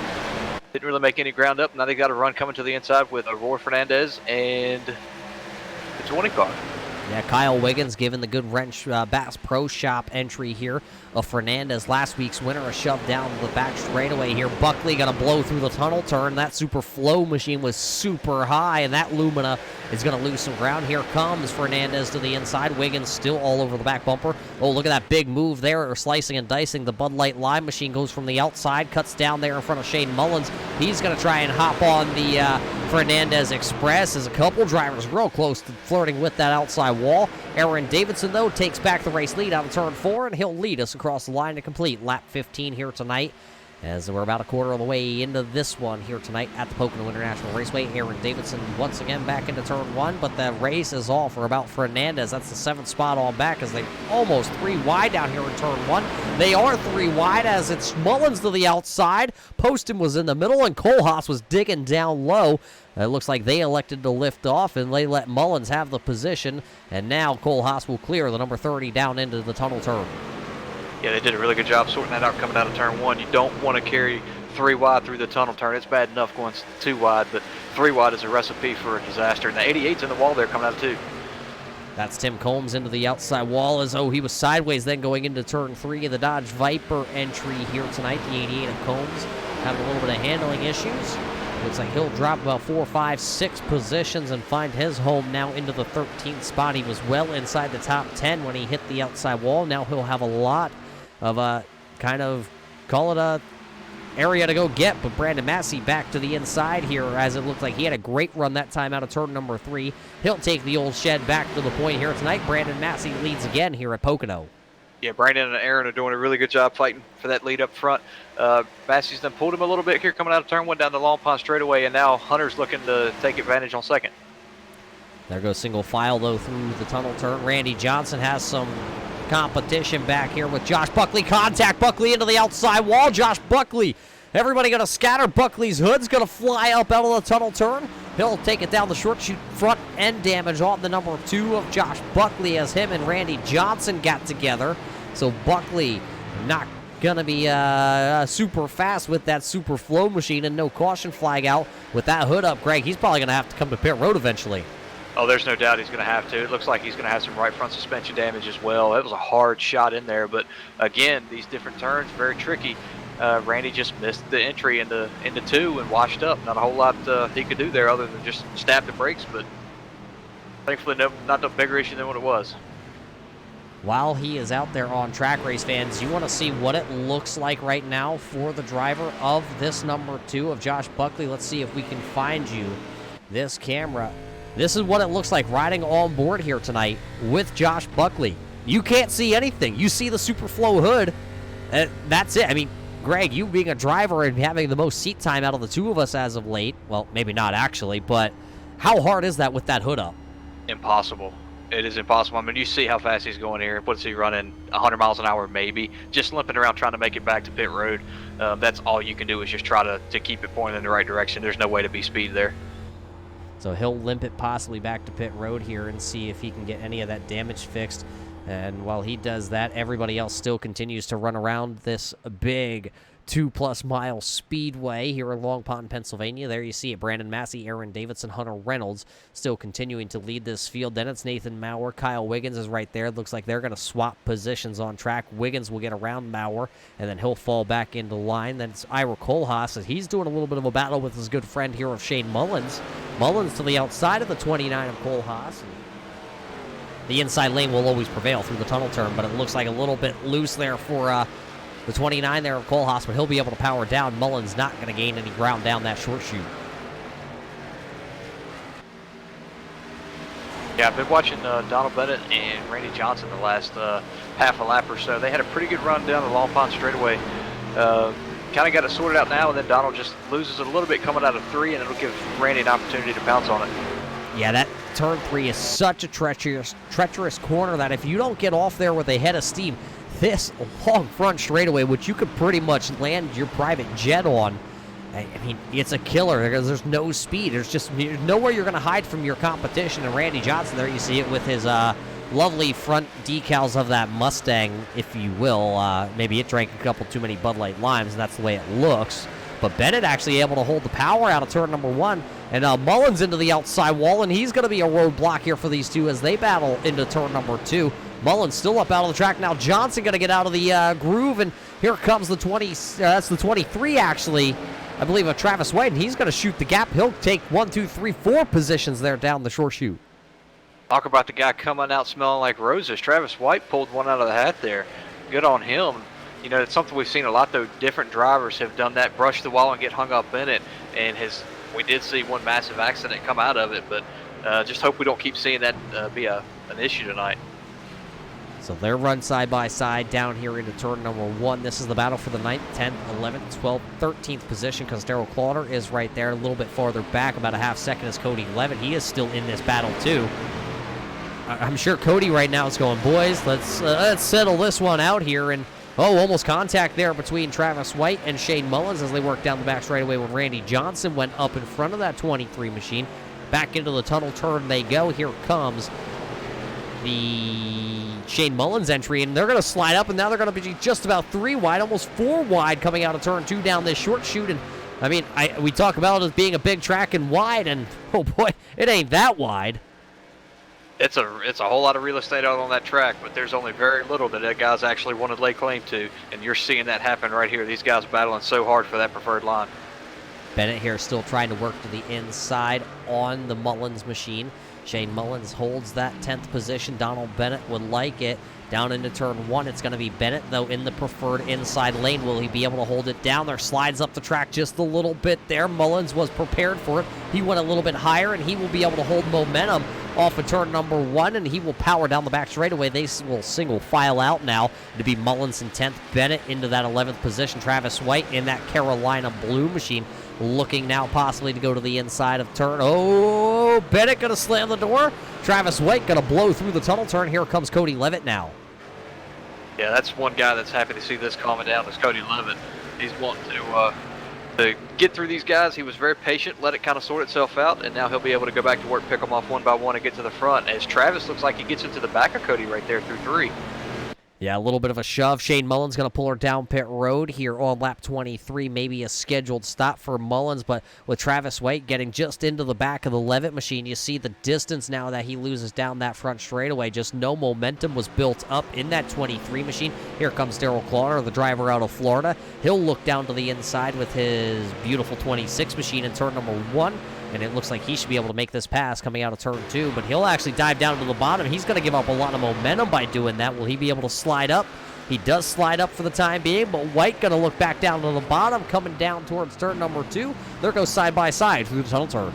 [SPEAKER 2] didn't really make any ground up. Now they got a run coming to the inside with Roy Fernandez and the 20 car.
[SPEAKER 1] Yeah, Kyle Wiggins given the good wrench Bass Pro Shop entry here of Fernandez, last week's winner, a shove down the back straightaway here. Buckley going to blow through the tunnel turn. That super flow machine was super high, and that Lumina is going to lose some ground. Here comes Fernandez to the inside. Wiggins still all over the back bumper. Oh, look at that big move there, slicing and dicing. The Bud Light Lime machine goes from the outside, cuts down there in front of Shane Mullins. He's going to try and hop on the Fernandez Express as a couple drivers real close to flirting with that outside wall. Aaron Davidson, though, takes back the race lead out of turn 4, and he'll lead us across the line to complete lap 15 here tonight, as we're about a quarter of the way into this one here tonight at the Pocono International Raceway. Aaron Davidson once again back into turn 1, but the race is all for about Fernandez. That's the 7th spot on back as they're almost 3 wide down here in turn 1. They are 3 wide as it's Mullins to the outside. Poston was in the middle, and Kohlhaas was digging down low. It looks like they elected to lift off, and they let Mullins have the position, and now Kohlhaas will clear the number 30 down into the tunnel turn.
[SPEAKER 2] Yeah, they did a really good job sorting that out coming out of turn 1. You don't want to carry 3 wide through the tunnel turn. It's bad enough going 2 wide, but 3 wide is a recipe for a disaster. And the 88's in the wall there coming out of 2.
[SPEAKER 1] That's Tim Combs into the outside wall as he was sideways then going into turn 3 of the Dodge Viper entry here tonight. The 88 of Combs having a little bit of handling issues. Looks like he'll drop about 4, 5, 6 positions and find his home now into the 13th spot. He was well inside the top 10 when he hit the outside wall. Now he'll have a lot of kind of call it a area to go get, but Brandon Massey back to the inside here as it looks like he had a great run that time out of turn number 3. He'll take the old shed back to the point here tonight. Brandon Massey leads again here at Pocono.
[SPEAKER 2] Yeah, Brandon and Aaron are doing a really good job fighting for that lead up front. Massey's then pulled him a little bit here coming out of turn 1 down the Long Pond straightaway, and now Hunter's looking to take advantage on second.
[SPEAKER 1] There goes single file though through the tunnel turn. Randy Johnson has some competition back here with Josh Buckley. Contact Buckley into the outside wall. Josh Buckley, everybody going to scatter. Buckley's hood's going to fly up out of the tunnel turn. He'll take it down the short chute, front end damage on the number 2 of Josh Buckley as him and Randy Johnson got together. So Buckley not going to be super fast with that super flow machine, and no caution flag out with that hood up. Greg, he's probably going to have to come to pit road eventually.
[SPEAKER 2] Oh, there's no doubt he's going to have to. It looks like he's going to have some right front suspension damage as well. It was a hard shot in there, but again, these different turns, very tricky. Randy just missed the entry into 2 and washed up. Not a whole lot he could do there other than just stab the brakes, but thankfully not a bigger issue than what it was.
[SPEAKER 1] While he is out there on track, race fans, you want to see what it looks like right now for the driver of this number 2 of Josh Buckley. Let's see if we can find you this camera. This is what it looks like riding on board here tonight with Josh Buckley. You can't see anything. You see the super flow hood. That's it. I mean, Greg, you being a driver and having the most seat time out of the 2 of us as of late, well, maybe not actually, but how hard is that with that hood up?
[SPEAKER 2] Impossible. It is impossible. I mean, you see how fast he's going here. What's he running? 100 miles an hour maybe. Just limping around trying to make it back to pit road. That's all you can do is just try to keep it pointing in the right direction. There's no way to be speed there.
[SPEAKER 1] So he'll limp it possibly back to pit road here and see if he can get any of that damage fixed. And while he does that, everybody else still continues to run around this big 2+ mile speedway here in Long Pond, Pennsylvania. There you see it. Brandon Massey, Aaron Davidson, Hunter Reynolds still continuing to lead this field. Then it's Nathan Mauer. Kyle Wiggins is right there. It looks like they're going to swap positions on track. Wiggins will get around Mauer, and then he'll fall back into line. Then it's Ira Kohlhaas, as he's doing a little bit of a battle with his good friend here of Shane Mullins. Mullins to the outside of the 29 of Kohlhaas. The inside lane will always prevail through the tunnel turn, but it looks like a little bit loose there for the 29 there of Kohlhaas, but he'll be able to power down. Mullins not going to gain any ground down that short chute.
[SPEAKER 2] Yeah, I've been watching Donald Bennett and Randy Johnson the last half a lap or so. They had a pretty good run down the Long Pond straightaway. kind of got it sorted out now, and then Donald just loses it a little bit coming out of 3, and it'll give Randy an opportunity to pounce on it.
[SPEAKER 1] Yeah, that turn 3 is such a treacherous corner that if you don't get off there with a head of steam, this long front straightaway, which you could pretty much land your private jet on, I mean, it's a killer because there's no speed. There's just nowhere you're going to hide from your competition. And Randy Johnson there, you see it with his lovely front decals of that Mustang, if you will. Maybe it drank a couple too many Bud Light Limes, and that's the way it looks. But Bennett actually able to hold the power out of turn number 1. And Mullins into the outside wall, and he's going to be a roadblock here for these two as they battle into turn number 2. Mullins still up out of the track. Now Johnson going to get out of the groove, and here comes the 20. That's the 23, actually, I believe, of Travis White, and he's going to shoot the gap. He'll take 1, 2, 3, 4 positions there down the short chute.
[SPEAKER 2] Talk about the guy coming out smelling like roses. Travis White pulled one out of the hat there. Good on him. You know, it's something we've seen a lot, though. Different drivers have done that, brush the wall and get hung up in it. And we did see one massive accident come out of it, but just hope we don't keep seeing that be an issue tonight.
[SPEAKER 1] So they're run side by side down here into turn number 1. This is the battle for the 9th, 10th, 11th, 12th, 13th position because Darrell Clauter is right there a little bit farther back, about a half second is Cody Levitt. He is still in this battle too. I'm sure Cody right now is going, boys, let's settle this one out here. And almost contact there between Travis White and Shane Mullins as they work down the back straightaway when Randy Johnson went up in front of that 23 machine. Back into the tunnel turn they go. Here comes the Shane Mullins entry, and they're going to slide up, and now they're going to be just about 3 wide, almost 4 wide coming out of turn 2 down this short chute. And I mean, we talk about it as being a big track and wide, and oh boy, it ain't that wide.
[SPEAKER 2] It's a whole lot of real estate out on that track, but there's only very little that guys actually want to lay claim to, and you're seeing that happen right here. These guys battling so hard for that preferred line.
[SPEAKER 1] Bennett here still trying to work to the inside on the Mullins machine. Shane Mullins holds that 10th position. Donald Bennett would like it. Down into turn 1, it's going to be Bennett, though, in the preferred inside lane. Will he be able to hold it down there? Slides up the track just a little bit there. Mullins was prepared for it. He went a little bit higher, and he will be able to hold momentum off of turn number 1, and he will power down the back straightaway. They will single file out now to be Mullins in 10th. Bennett into that 11th position. Travis White in that Carolina blue machine, looking now possibly to go to the inside of turn. Oh, Bennett going to slam the door. Travis White going to blow through the tunnel turn. Here comes Cody Levitt now.
[SPEAKER 2] Yeah, that's one guy that's happy to see this calming down is Cody Levitt. He's wanting to get through these guys. He was very patient, let it kind of sort itself out, and now he'll be able to go back to work, pick them off one by one, and get to the front. As Travis looks like he gets into the back of Cody right there through 3.
[SPEAKER 1] Yeah, a little bit of a shove. Shane Mullins going to pull her down pit road here on lap 23. Maybe a scheduled stop for Mullins, but with Travis White getting just into the back of the Levitt machine, you see the distance now that he loses down that front straightaway. Just no momentum was built up in that 23 machine. Here comes Darrell Clauter, the driver out of Florida. He'll look down to the inside with his beautiful 26 machine in turn number 1. And it looks like he should be able to make this pass coming out of turn 2, but he'll actually dive down to the bottom. He's going to give up a lot of momentum by doing that. Will he be able to slide up? He does slide up for the time being, but White going to look back down to the bottom, coming down towards turn number 2. There goes side by side through the tunnel turn.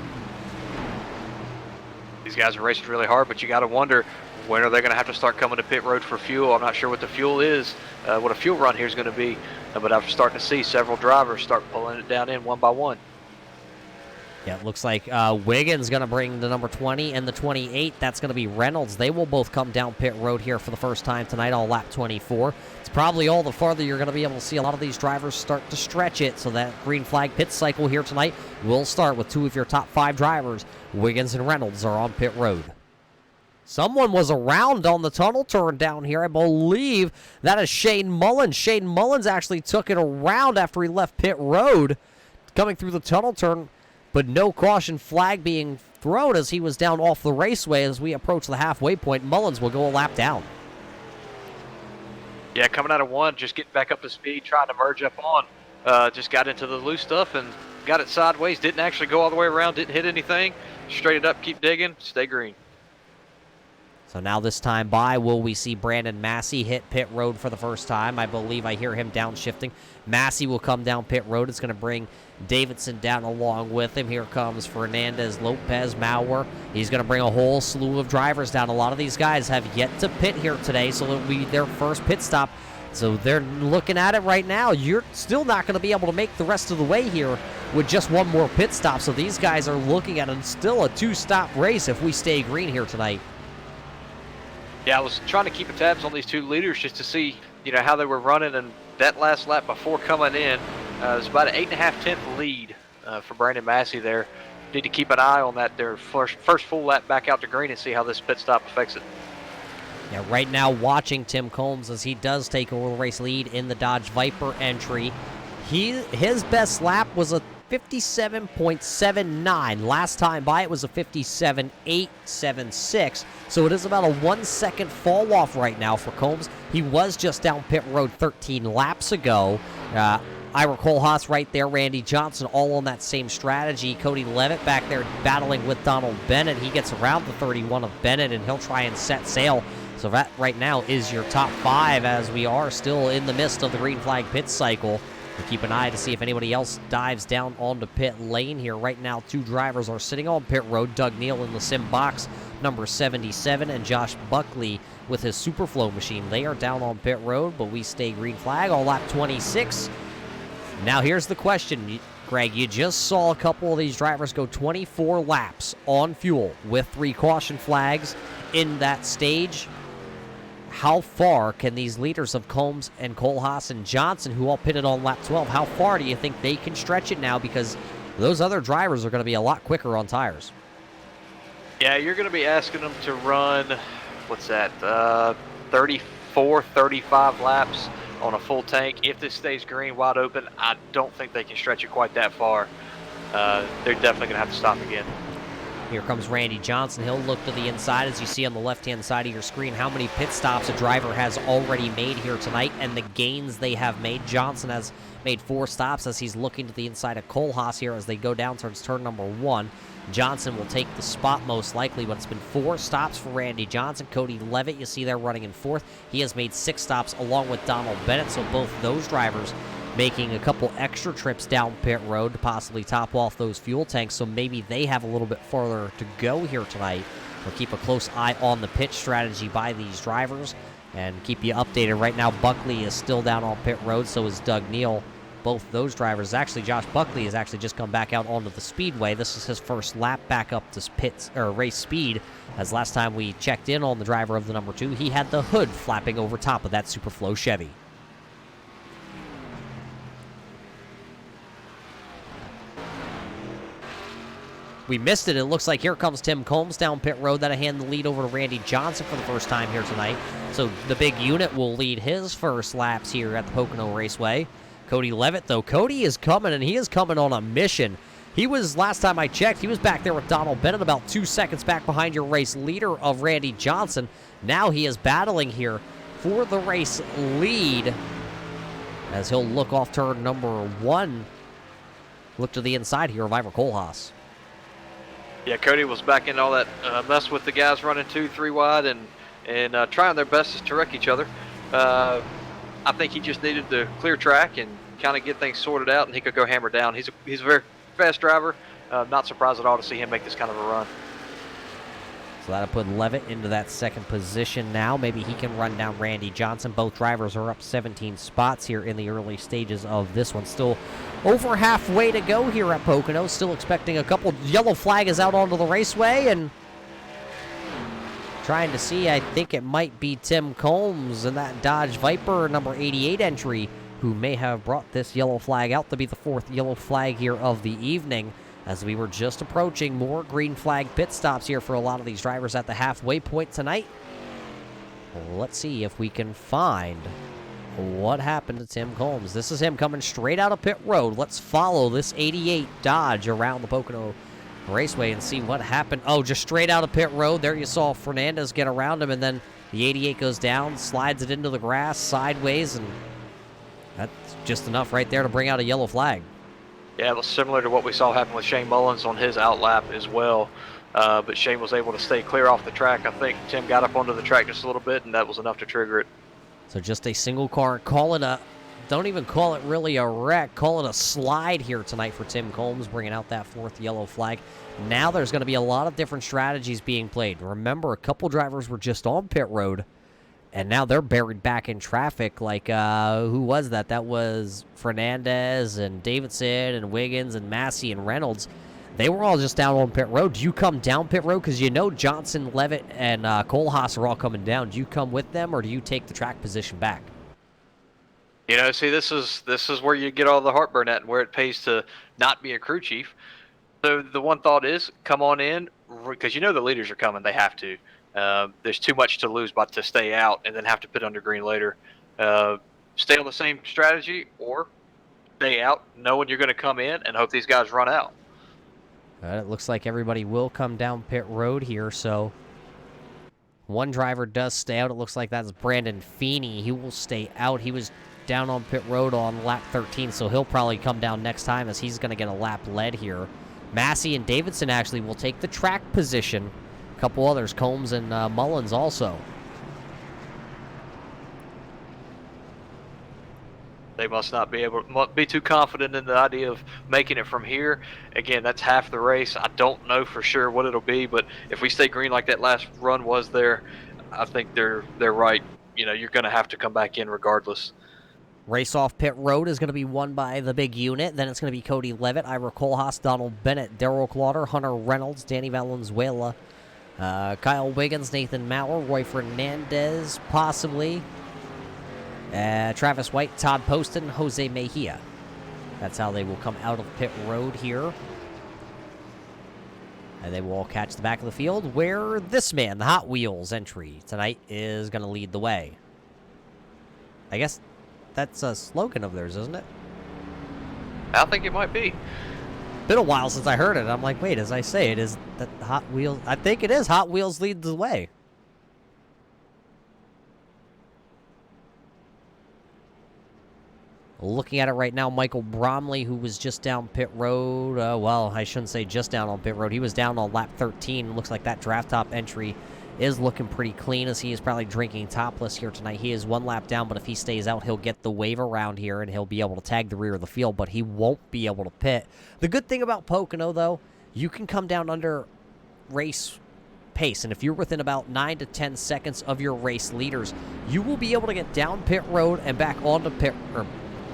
[SPEAKER 2] These guys are racing really hard, but you got to wonder, when are they going to have to start coming to pit road for fuel? I'm not sure what the fuel is, what a fuel run here is going to be, but I'm starting to see several drivers start pulling it down in one by one.
[SPEAKER 1] Yeah, it looks like Wiggins going to bring the number 20 and the 28. That's going to be Reynolds. They will both come down pit road here for the first time tonight on lap 24. It's probably all the farther you're going to be able to see a lot of these drivers start to stretch it. So that green flag pit cycle here tonight will start with 2 of your top 5 drivers. Wiggins and Reynolds are on pit road. Someone was around on the tunnel turn down here. I believe that is Shane Mullins. Shane Mullins actually took it around after he left pit road, coming through the tunnel turn. But no caution flag being thrown as he was down off the raceway. As we approach the halfway point, Mullins will go a lap down.
[SPEAKER 2] Yeah, coming out of 1, just getting back up to speed, trying to merge up on. Just got into the loose stuff and got it sideways. Didn't actually go all the way around, didn't hit anything. Straight it up, keep digging, stay green.
[SPEAKER 1] So now this time by, will we see Brandon Massey hit pit road for the first time? I believe I hear him downshifting. Massey will come down pit road. It's going to bring Davidson down along with him. Here comes Fernandez, Lopez, Maurer. He's going to bring a whole slew of drivers down. A lot of these guys have yet to pit here today, so it'll be their first pit stop So they're looking at it right now. You're still not going to be able to make the rest of the way here with just one more pit stop. So these guys are looking at still a 2-stop race if we stay green here tonight.
[SPEAKER 2] Yeah, I was trying to keep tabs on these two leaders just to see, how they were running. And that last lap before coming in, it was about an 8.5 lead for Brandon Massey there. Need to keep an eye on that their first full lap back out to green and see how this pit stop affects it.
[SPEAKER 1] Yeah, right now watching Tim Combs as he does take over the race lead in the Dodge Viper entry. His best lap was a 57.79. Last time by it was a 57.876. So it is about a 1 second fall off right now for Combs. He was just down pit road 13 laps ago. Ira Kohlhaas right there, Randy Johnson all on that same strategy. Cody Levitt back there battling with Donald Bennett. He gets around the 31 of Bennett and he'll try and set sail. So that right now is your top 5 as we are still in the midst of the green flag pit cycle. We'll keep an eye to see if anybody else dives down onto pit lane here. Right now, 2 drivers are sitting on pit road. Doug Neal in the sim box, number 77, and Josh Buckley with his Superflow machine. They are down on pit road, but we stay green flag on lap 26. Now here's the question, Greg. You just saw a couple of these drivers go 24 laps on fuel with 3 caution flags in that stage. How far can these leaders of Combs and Kohlhaas and Johnson, who all pitted on lap 12, how far do you think they can stretch it now? Because those other drivers are going to be a lot quicker on tires.
[SPEAKER 2] Yeah, you're going to be asking them to run, 34, 35 laps on a full tank. If this stays green, wide open, I don't think they can stretch it quite that far. They're definitely going to have to stop again.
[SPEAKER 1] Here comes Randy Johnson. He'll look to the inside as you see on the left-hand side of your screen how many pit stops a driver has already made here tonight and the gains they have made. Johnson has made 4 stops as he's looking to the inside of Kohlhaas here as they go down towards turn number 1. Johnson will take the spot most likely, but it's been 4 stops for Randy Johnson. Cody Levitt, you see there running in 4th. He has made 6 stops along with Donald Bennett, so both those drivers making a couple extra trips down pit road to possibly top off those fuel tanks, so maybe they have a little bit further to go here tonight. We'll keep a close eye on the pit strategy by these drivers and keep you updated. Right now, Buckley is still down on pit road, so is Doug Neal. Both those drivers, actually Josh Buckley has actually just come back out onto the speedway. This is his first lap back up to race speed, as last time we checked in on the driver of the number 2, he had the hood flapping over top of that Superflow Chevy. We missed it. It looks like here comes Tim Combs down pit road. That'll hand the lead over to Randy Johnson for the first time here tonight. So the big unit will lead his first laps here at the Pocono Raceway. Cody Levitt, though, Cody is coming, and he is coming on a mission. He was, last time I checked, he was back there with Donald Bennett about 2 seconds back behind your race leader of Randy Johnson. Now he is battling here for the race lead as he'll look off turn number 1. Look to the inside here of Ira Kohlhaas.
[SPEAKER 2] Yeah, Cody was back in all that mess with the guys running 2, 3 wide and trying their best to wreck each other. I think he just needed the clear track and kind of get things sorted out, and he could go hammer down. He's a very fast driver. Not surprised at all to see him make this kind of a run.
[SPEAKER 1] So that'll put Levitt into that second position now. Maybe he can run down Randy Johnson. Both drivers are up 17 spots here in the early stages of this one. Still over halfway to go here at Pocono. Still expecting a couple. Yellow flag is out onto the raceway, and trying to see, I think it might be Tim Combs in that Dodge Viper number 88 entry who may have brought this yellow flag out to be the 4th yellow flag here of the evening, as we were just approaching more green flag pit stops here for a lot of these drivers at the halfway point tonight. Let's see if we can find what happened to Tim Combs. This is him coming straight out of pit road. Let's follow this 88 Dodge around the Pocono Raceway and see what happened. Oh, just straight out of pit road. There you saw Fernandez get around him, and then the 88 goes down, slides it into the grass sideways, and that's just enough right there to bring out a yellow flag.
[SPEAKER 2] Yeah, it was similar to what we saw happen with Shane Mullins on his outlap as well. But Shane was able to stay clear off the track. I think Tim got up onto the track just a little bit, and that was enough to trigger it.
[SPEAKER 1] So just a single car. Call it a, don't even call it really a wreck. Call it a slide here tonight for Tim Combs, bringing out that 4th yellow flag. Now there's going to be a lot of different strategies being played. Remember, a couple drivers were just on pit road. And now they're buried back in traffic. Like, who was that? That was Fernandez and Davidson and Wiggins and Massey and Reynolds. They were all just down on pit road. Do you come down pit road? Because you know Johnson, Levitt, and Kohlhaas are all coming down. Do you come with them, or do you take the track position back?
[SPEAKER 2] You know, see, this is where you get all the heartburn at, and where it pays to not be a crew chief. So the one thought is, come on in, because you know the leaders are coming. They have to. There's too much to lose but to stay out and then have to put under green later. Stay on the same strategy, or stay out knowing you're going to come in and hope these guys run out.
[SPEAKER 1] It looks like everybody will come down pit road here, so one driver does stay out. It looks like that's Brandon Feeney. He will stay out. He was down on pit road on lap 13, so he'll probably come down next time as he's going to get a lap lead here. Massey and Davidson actually will take the track position. A couple others, Combs and Mullins also.
[SPEAKER 2] They must not be too confident in the idea of making it from here. Again, that's half the race. I don't know for sure what it'll be, but if we stay green like that last run was there, I think they're right. You know, you're going to have to come back in regardless.
[SPEAKER 1] Race off pit road is going to be won by the big unit. Then it's going to be Cody Levitt, Ira Kohlhaas, Donald Bennett, Darrell Clauter, Hunter Reynolds, Danny Valenzuela, Kyle Wiggins, Nathan Maurer, Roy Fernandez, possibly. Travis White, Todd Poston, Jose Mejia. That's how they will come out of pit road here. And they will all catch the back of the field where this man, the Hot Wheels entry tonight, is going to lead the way. I guess that's a slogan of theirs, isn't it?
[SPEAKER 2] I think it might be.
[SPEAKER 1] Been a while since I heard it. I'm like, wait, as I say, it is that Hot Wheels. I think it is Hot Wheels leads the way. Looking at it right now, Michael Bromley, who was just down pit road. Well, I shouldn't say just down on pit road. He was down on lap 13. Looks like that draft top entry is looking pretty clean, as he is probably drinking topless here tonight. He is one lap down, but if he stays out, he'll get the wave around here, and he'll be able to tag the rear of the field, but he won't be able to pit. The good thing about Pocono, though, you can come down under race pace, and if you're within about 9 to 10 seconds of your race leaders, you will be able to get down pit road and back onto pit, or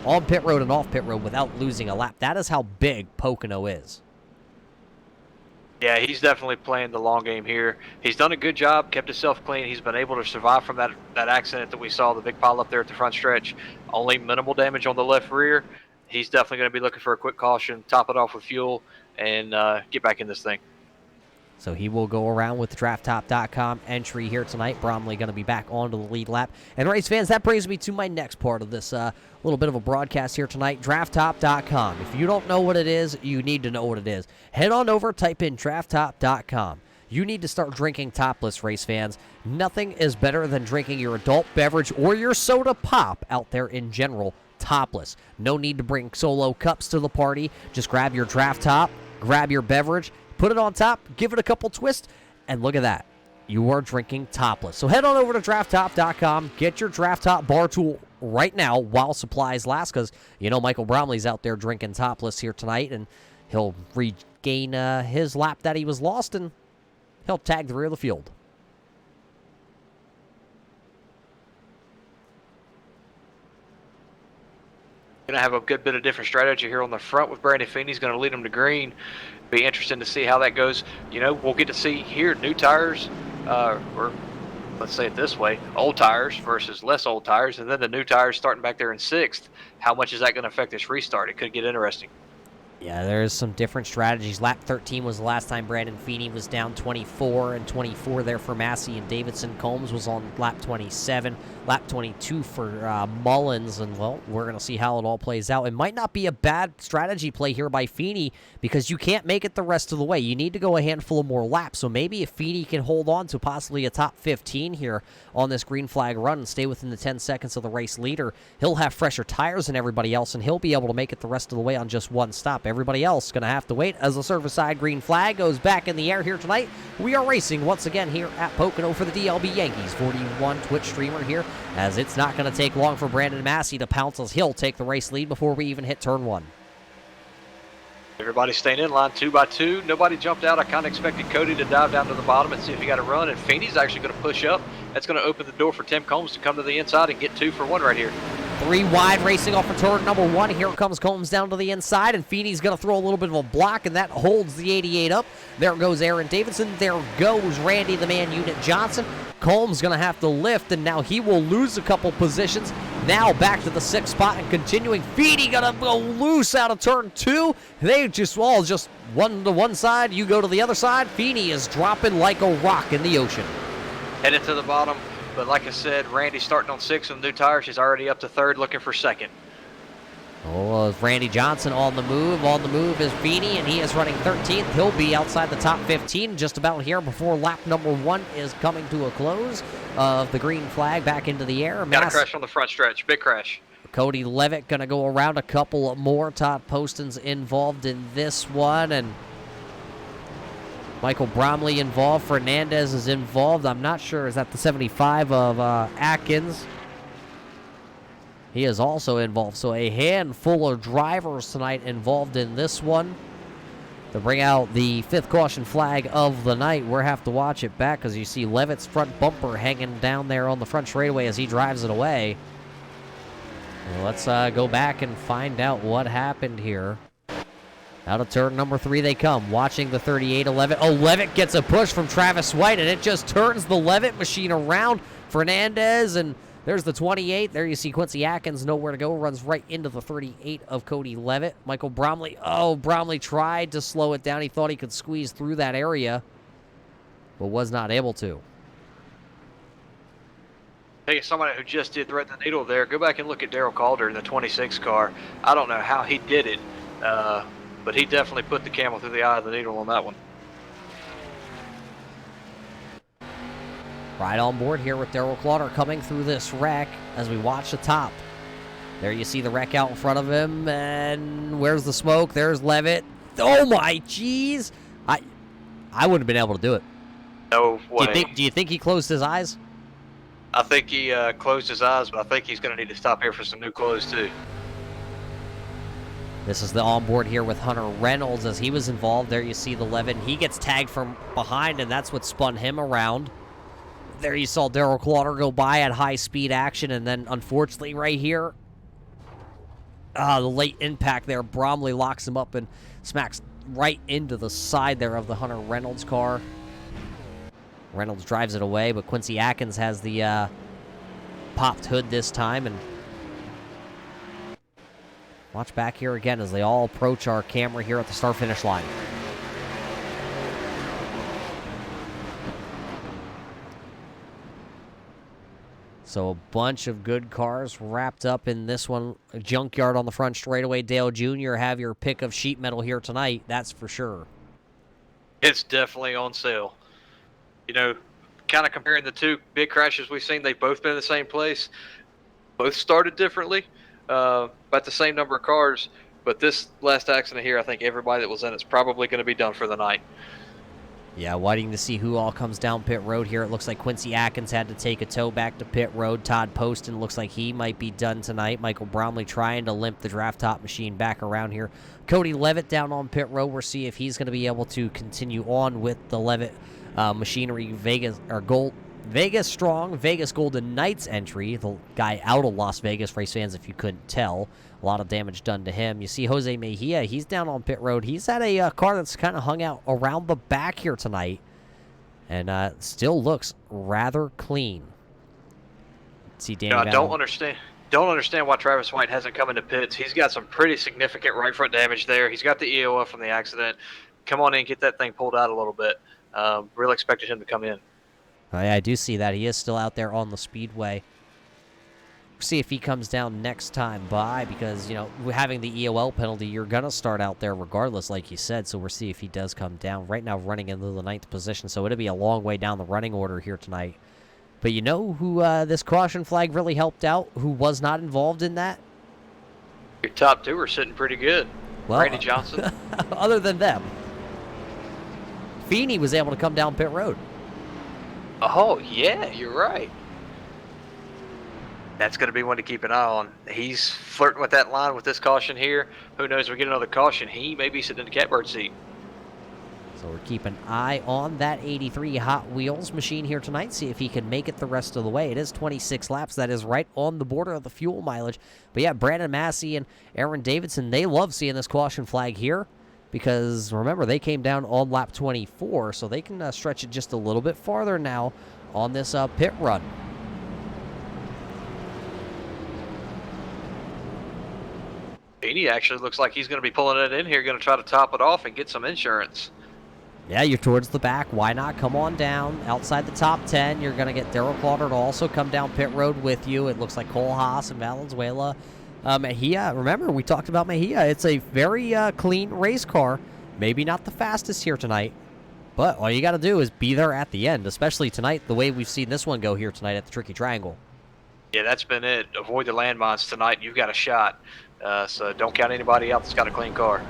[SPEAKER 1] on pit road and off pit road without losing a lap. That is how big Pocono is.
[SPEAKER 2] Yeah, he's definitely playing the long game here. He's done a good job, kept himself clean. He's been able to survive from that accident that we saw, the big pile up there at the front stretch. Only minimal damage on the left rear. He's definitely going to be looking for a quick caution, top it off with fuel, and get back in this thing.
[SPEAKER 1] So he will go around with the drafttop.com entry here tonight. Bromley going to be back onto the lead lap. And race fans, that brings me to my next part of this little bit of a broadcast here tonight, drafttop.com. If you don't know what it is, you need to know what it is. Head on over, type in drafttop.com. You need to start drinking topless, race fans. Nothing is better than drinking your adult beverage or your soda pop out there in general topless. No need to bring solo cups to the party. Just grab your draft top, grab your beverage, put it on top, give it a couple twists, and look at that. You are drinking topless. So head on over to drafttop.com. Get your draft top bar tool right now while supplies last, because you know Michael Bromley's out there drinking topless here tonight, and he'll regain his lap that he was lost, and he'll tag the rear of the field.
[SPEAKER 2] Going to have a good bit of different strategy here on the front with Brandon Feeney. He's going to lead him to green. Be interesting to see how that goes. You know, we'll get to see here new tires, or let's say it this way, old tires versus less old tires, and then the new tires starting back there in 6th. How much is that going to affect this restart? It could get interesting.
[SPEAKER 1] Yeah, there's some different strategies. Lap 13 was the last time Brandon Feeney was down 24, and 24 there for Massey and Davidson. Combs was on lap 27, lap 22 for Mullins, and, well, we're going to see how it all plays out. It might not be a bad strategy play here by Feeney, because you can't make it the rest of the way. You need to go a handful of more laps, so maybe if Feeney can hold on to possibly a top 15 here on this green flag run and stay within the 10 seconds of the race leader, he'll have fresher tires than everybody else, and he'll be able to make it the rest of the way on just one stop. Everybody else going to have to wait as the service side green flag goes back in the air here tonight. We are racing once again here at Pocono for the DLB Yankees 41 Twitch streamer here, as it's not going to take long for Brandon Massey to pounce, as he'll take the race lead before we even hit turn 1.
[SPEAKER 2] Everybody staying in line 2 by 2. Nobody jumped out. I kind of expected Cody to dive down to the bottom and see if he got a run, and Feeney's actually going to push up That's going to open the door for Tim Combs to come to the inside and get 2 for 1 right here.
[SPEAKER 1] 3 wide racing off of turn number 1. Here comes Combs down to the inside, and Feeney's going to throw a little bit of a block, and that holds the 88 up. There goes Aaron Davidson. There goes Randy the Man Unit Johnson. Combs going to have to lift, and now he will lose a couple positions. Now back to the 6th spot and continuing. Feeney going to go loose out of turn 2. They just all one to one side. You go to the other side. Feeney is dropping like a rock in the ocean.
[SPEAKER 2] Headed to the bottom. But like I said, Randy starting on 6 with new tires. She's already up to 3rd, looking for 2nd.
[SPEAKER 1] Oh, Randy Johnson on the move. On the move is Feeney, and he is running 13th. He'll be outside the top 15 just about here before lap number 1 is coming to a close of the green flag back into the air.
[SPEAKER 2] Got a crash on the front stretch. Big crash.
[SPEAKER 1] Cody Levitt going to go around a couple more. Todd Poston's involved in this one, and Michael Bromley involved. Fernandez is involved. I'm not sure. Is that the 75 of Atkins? He is also involved. So a handful of drivers tonight involved in this one. To bring out the 5th caution flag of the night, we'll have to watch it back because you see Levitt's front bumper hanging down there on the front straightaway as he drives it away. Well, let's go back and find out what happened here. Out of turn number 3 they come, watching the 38 of Levitt. Oh, Levitt gets a push from Travis White, and it just turns the Levitt machine around. Fernandez, and there's the 28. There you see Quincy Atkins, nowhere to go, runs right into the 38 of Cody Levitt. Michael Bromley, Bromley tried to slow it down. He thought he could squeeze through that area, but was not able to.
[SPEAKER 2] Hey, somebody who just did thread the needle there, go back and look at Darrell Calder in the 26 car. I don't know how he did it, but he definitely put the camel through the eye of the needle on that one.
[SPEAKER 1] Right on board here with Darrell Clauder coming through this wreck as we watch the top. There you see the wreck out in front of him, and where's the smoke? There's Levitt. Oh my jeez! I wouldn't have been able to do it.
[SPEAKER 2] No way.
[SPEAKER 1] Do you think he closed his eyes?
[SPEAKER 2] I think he closed his eyes, but I think he's going to need to stop here for some new clothes too.
[SPEAKER 1] This is the onboard here with Hunter Reynolds as he was involved. There you see the Levitt. He gets tagged from behind, and that's what spun him around. There you saw Darrell Clauder go by at high-speed action, and then, unfortunately, right here, the late impact there, Bromley locks him up and smacks right into the side there of the Hunter Reynolds car. Reynolds drives it away, but Quincy Atkins has the popped hood this time, and watch back here again as they all approach our camera here at the start-finish line. So a bunch of good cars wrapped up in this one. A junkyard on the front straightaway. Dale Jr. have your pick of sheet metal here tonight, that's for sure.
[SPEAKER 2] It's definitely on sale. You know, kind of comparing the two big crashes we've seen, they've both been in the same place. Both started differently, about the same number of cars. But this last accident here, I think everybody that was in it's probably going to be done for the night.
[SPEAKER 1] Yeah, waiting to see who all comes down pit road here. It looks like Quincy Atkins had to take a tow back to pit road. Todd Poston looks like he might be done tonight. Michael Bromley trying to limp the draft top machine back around here. Cody Levitt down on pit road. We'll see if he's going to be able to continue on with the Levitt machinery Vegas Strong Vegas Golden Knights entry. The guy out of Las Vegas, race fans, if you couldn't tell. A lot of damage done to him. You see Jose Mejia, he's down on pit road. He's had a car that's kind of hung out around the back here tonight. And still looks rather clean. Let's see Danny
[SPEAKER 2] I don't understand why Travis White hasn't come into pits. He's got some pretty significant right front damage there. He's got the EOF from the accident. Come on in, get that thing pulled out a little bit. Really expected him to come in.
[SPEAKER 1] I do see that. He is still out there on the speedway. See if he comes down next time by, because, you know, having the EOL penalty, you're going to start out there regardless, like you said, so we'll see if he does come down. Right now, running into the 9th position, so it'll be a long way down the running order here tonight. But you know who this caution flag really helped out, who was not involved in that?
[SPEAKER 2] Your top two are sitting pretty good.
[SPEAKER 1] Well,
[SPEAKER 2] Randy Johnson.
[SPEAKER 1] Other than them. Feeney was able to come down pit road.
[SPEAKER 2] Oh, yeah, you're right. That's going to be one to keep an eye on. He's flirting with that line with this caution here. Who knows if we get another caution, he may be sitting in the catbird seat.
[SPEAKER 1] So So we're keeping an eye on that 83 Hot Wheels machine here tonight, see if he can make it the rest of the way. It is 26 laps. That is right on the border of the fuel mileage. But yeah, Brandon Massey and Aaron Davidson, they love seeing this caution flag here because, remember, they came down on lap 24, so they can stretch it just a little bit farther now on this pit run.
[SPEAKER 2] He actually looks like he's going to be pulling it in here, going to try to top it off and get some insurance.
[SPEAKER 1] Yeah, you're towards the back. Why not come on down outside the top 10? You're going to get Daryl Clauder to also come down pit road with you. It looks like Cole Haas and Valenzuela. Mejia, remember, we talked about Mejia. It's a very clean race car. Maybe not the fastest here tonight, but all you got to do is be there at the end, especially tonight, the way we've seen this one go here tonight at the Tricky Triangle.
[SPEAKER 2] Yeah, that's been it. Avoid the landmines tonight. You've got a shot. So don't count anybody out that's got a clean car.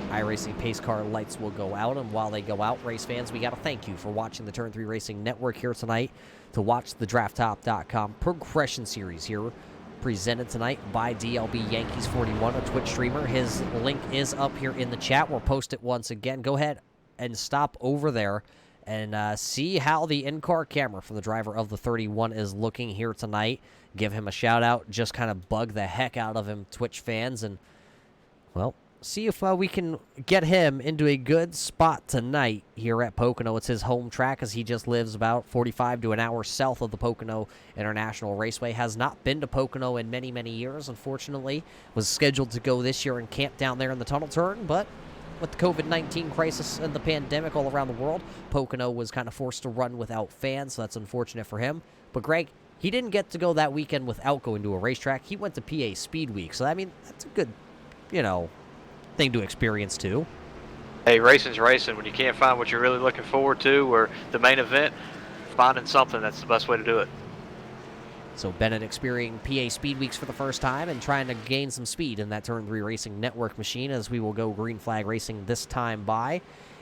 [SPEAKER 1] iRacing pace car lights will go out, and while they go out, race fans, we got to thank you for watching the Turn 3 Racing Network here tonight. To watch the DraftTop.com Progression Series here, presented tonight by DLBYANKEES41, a Twitch streamer. His link is up here in the chat. We'll post it once again. Go ahead and stop over there and see how the in-car camera from the driver of the 31 is looking here tonight. Give him a shout-out. Just kind of bug the heck out of him, Twitch fans, and, well, see if we can get him into a good spot tonight here at Pocono. It's his home track, as he just lives about 45 to an hour south of the Pocono International Raceway. Has not been to Pocono in many, many years, unfortunately. Was scheduled to go this year and camp down there in the tunnel turn, but with the COVID-19 crisis and the pandemic all around the world, Pocono was kind of forced to run without fans, so that's unfortunate for him. But Greg, he didn't get to go that weekend without going to a racetrack. He went to PA Speed Week, so I mean, that's a good, thing to experience too.
[SPEAKER 2] Hey, racing's racing. When you can't find what you're really looking forward to or the main event, finding something, that's the best way to do it.
[SPEAKER 1] So Bennett experiencing PA Speed Weeks for the first time and trying to gain some speed in that Turn 3 Racing Network machine, as we will go green flag racing this time by.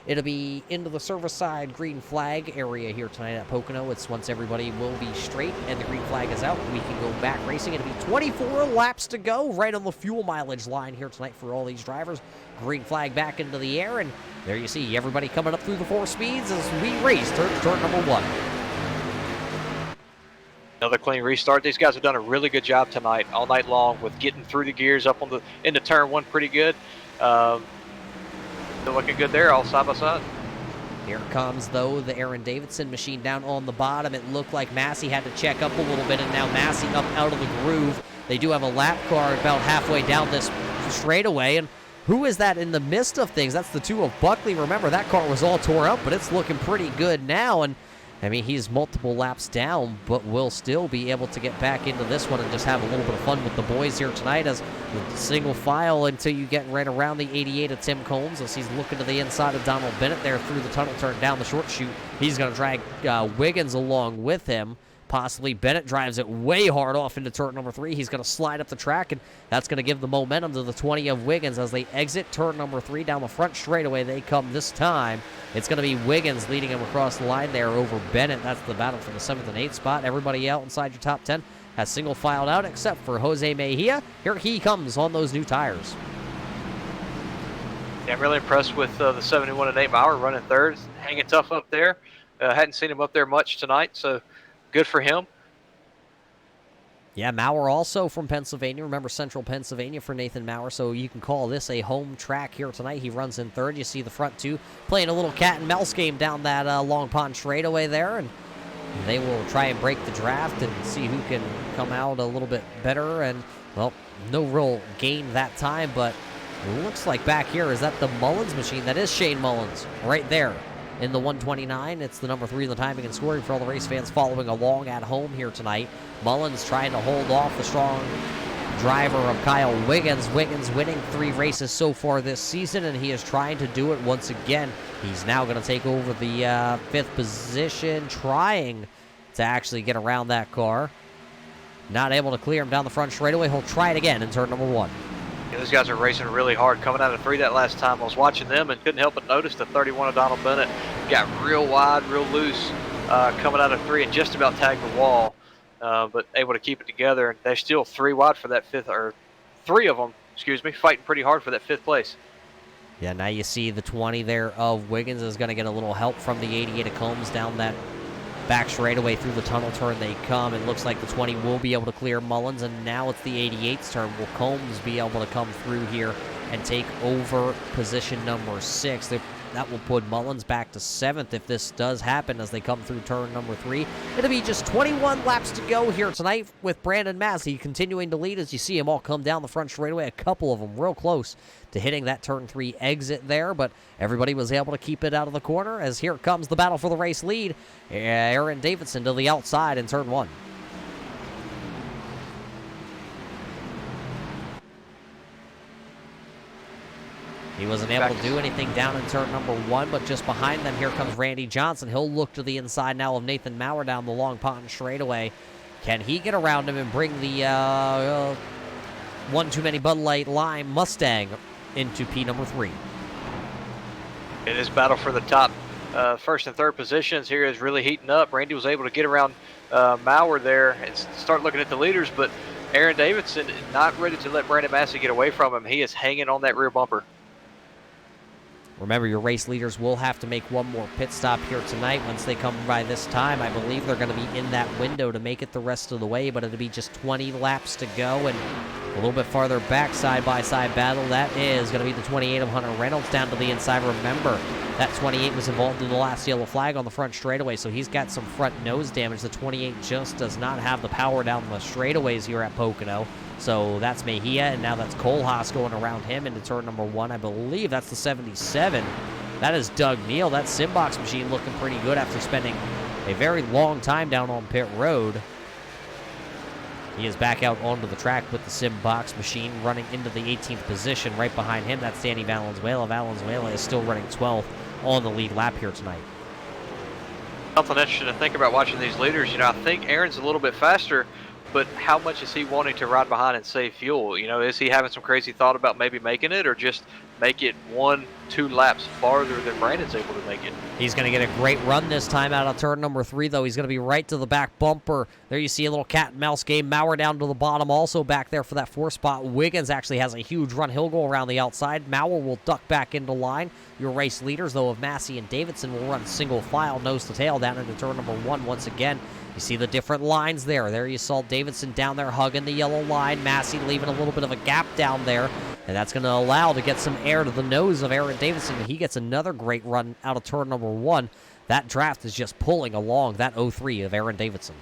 [SPEAKER 1] It'll be into the service side green flag area here tonight at Pocono. It's once everybody will be straight and the green flag is out, we can go back racing. It'll be 24 laps to go right on the fuel mileage line here tonight for all these drivers. Green flag back into the air, and there you see everybody coming up through the 4 speeds as we race turn number 1.
[SPEAKER 2] Another clean restart. These guys have done a really good job tonight, all night long, with getting through the gears up on into turn 1 pretty good. They're looking good there, all side by side.
[SPEAKER 1] Here comes, though, the Aaron Davidson machine down on the bottom. It looked like Massey had to check up a little bit, and now Massey up out of the groove. They do have a lap car about halfway down this straightaway, and who is that in the midst of things? That's the 2 of Buckley. Remember, that car was all tore up, but it's looking pretty good now, and I mean, he's multiple laps down, but will still be able to get back into this one and just have a little bit of fun with the boys here tonight as the single file until you get right around the 88 of Tim Combs, as he's looking to the inside of Donald Bennett there through the tunnel turn down the short chute. He's going to drag Wiggins along with him. Possibly Bennett drives it way hard off into turn number 3. He's going to slide up the track, and that's going to give the momentum to the 20 of Wiggins as they exit turn number 3 down the front straightaway. They come this time. It's going to be Wiggins leading him across the line there over Bennett. That's the battle for the 7th and 8th spot. Everybody out inside your top 10 has single filed out except for Jose Mejia. Here he comes on those new tires.
[SPEAKER 2] Yeah, I'm really impressed with the 71 and 8 mile running third, hanging tough up there. Hadn't seen him up there much tonight, so good for him.
[SPEAKER 1] Yeah, Maurer also from Pennsylvania. Remember, Central Pennsylvania for Nathan Maurer, so you can call this a home track here tonight. He runs in third. You see the front 2 playing a little cat and mouse game down that Long Pond straightaway there, and they will try and break the draft and see who can come out a little bit better. And, well, no real gain that time, but it looks like back here, is that the Mullins machine? That is Shane Mullins right there in the 129. It's the number 3 in the timing and scoring for all the race fans following along at home here tonight. Mullins trying to hold off the strong driver of Kyle Wiggins. Wiggins winning 3 races so far this season, and he is trying to do it once again. He's now going to take over the 5th position, trying to actually get around that car. Not able to clear him down the front straightaway. He'll try it again in turn number 1.
[SPEAKER 2] Yeah, those guys are racing really hard, coming out of 3 that last time. I was watching them and couldn't help but notice the 31 of Donald Bennett got real wide, real loose, coming out of 3 and just about tagged the wall, but able to keep it together. They're still 3 wide for that 5th, or 3 of them, excuse me, fighting pretty hard for that 5th place.
[SPEAKER 1] Yeah, now you see the 20 there of Wiggins is going to get a little help from the 88 of Combs down that back straightaway through the tunnel turn they come. It looks like the 20 will be able to clear Mullins, and now it's the 88's turn. Will Combs be able to come through here and take over position number 6? That will put Mullins back to 7th if this does happen as they come through turn number 3. It'll be just 21 laps to go here tonight with Brandon Massey continuing to lead as you see him all come down the front straightaway. A couple of them real close to hitting that turn 3 exit there, but everybody was able to keep it out of the corner as here comes the battle for the race lead. Aaron Davidson to the outside in turn 1. He wasn't able to do anything down in turn number 1, but just behind them, here comes Randy Johnson. He'll look to the inside now of Nathan Maurer down the long pond straightaway. Can he get around him and bring the one too many Bud Light Lime Mustang into P number 3?
[SPEAKER 2] It is battle for the top first and third positions here is really heating up. Randy was able to get around Maurer there and start looking at the leaders, but Aaron Davidson not ready to let Brandon Massey get away from him. He is hanging on that rear bumper.
[SPEAKER 1] Remember, your race leaders will have to make one more pit stop here tonight. Once they come by this time, I believe they're going to be in that window to make it the rest of the way, but it'll be just 20 laps to go, and a little bit farther back, side-by-side battle, that is going to be the 28 of Hunter Reynolds down to the inside. Remember, that 28 was involved in the last yellow flag on the front straightaway, so he's got some front nose damage. The 28 just does not have the power down the straightaways here at Pocono. So that's Mejia, and now that's Kohlhaas going around him into turn number 1. I believe that's the 77. That is Doug Neal. That Simbox machine looking pretty good after spending a very long time down on pit road. He is back out onto the track with the Simbox machine running into the 18th position. Right behind him, that's Danny Valenzuela. Valenzuela is still running 12th on the lead lap here tonight.
[SPEAKER 2] Something interesting to think about watching these leaders. You know, I think Aaron's a little bit faster, but how much is he wanting to ride behind and save fuel? You know, is he having some crazy thought about maybe making it or just make it 1-2 laps farther than Brandon's able to make it?
[SPEAKER 1] He's going to get a great run this time out of turn number 3, though. He's going to be right to the back bumper. There you see a little cat and mouse game. Maurer down to the bottom, also back there for that 4th spot. Wiggins actually has a huge run. He'll go around the outside. Maurer will duck back into line. Your race leaders, though, of Massey and Davidson will run single file, nose to tail, down into turn number 1 once again. You see the different lines there. There you saw Davidson down there hugging the yellow line. Massey leaving a little bit of a gap down there. And that's going to allow to get some air to the nose of Aaron Davidson. And he gets another great run out of turn number 1. That draft is just pulling along that 03 of Aaron Davidson.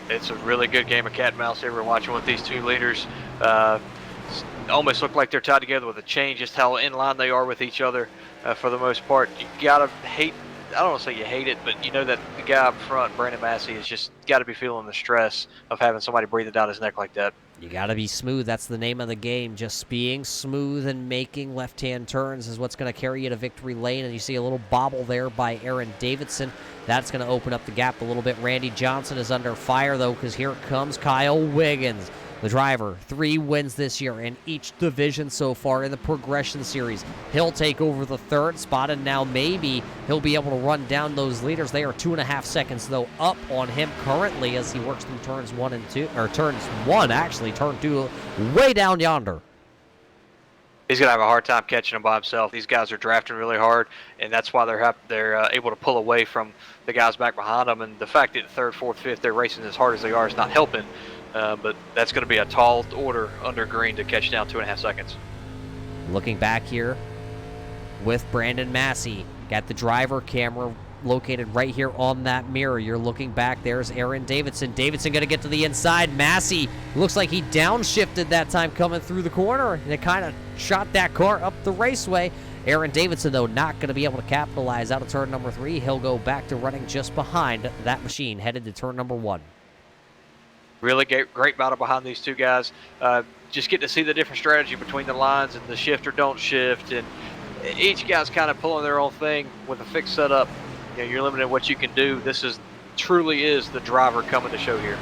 [SPEAKER 2] It's a really good game of cat and mouse here we're watching with these two leaders. Almost look like they're tied together with a chain, just how in line they are with each other for the most part. You got to hate, I don't want to say you hate it, but you know that the guy up front, Brandon Massey, has just got to be feeling the stress of having somebody breathing down his neck like that.
[SPEAKER 1] You got to be smooth. That's the name of the game. Just being smooth and making left-hand turns is what's going to carry you to victory lane. And you see a little bobble there by Aaron Davidson. That's going to open up the gap a little bit. Randy Johnson is under fire, though, because here comes Kyle Wiggins. The driver, 3 wins this year in each division so far in the Progression Series. He'll take over the 3rd spot, and now maybe he'll be able to run down those leaders. They are 2.5 seconds, though, up on him currently as he works through turns 1 and 2, or turns 1, actually, turn 2, way down yonder.
[SPEAKER 2] He's going to have a hard time catching them by himself. These guys are drafting really hard, and that's why they're able to pull away from the guys back behind them. And the fact that 3rd, 4th, 5th, they're racing as hard as they are is not helping. But that's going to be a tall order under green to catch down 2.5 seconds.
[SPEAKER 1] Looking back here with Brandon Massey. Got the driver camera located right here on that mirror. You're looking back. There's Aaron Davidson. Davidson going to get to the inside. Massey looks like he downshifted that time coming through the corner, and it kind of shot that car up the raceway. Aaron Davidson, though, not going to be able to capitalize out of turn number 3. He'll go back to running just behind that machine, headed to turn number 1.
[SPEAKER 2] Really great battle behind these two guys. Just get to see the different strategy between the lines and the shift or don't shift, and each guy's kind of pulling their own thing with a fixed setup. You know, you're limited in what you can do. This truly is the driver coming to show here.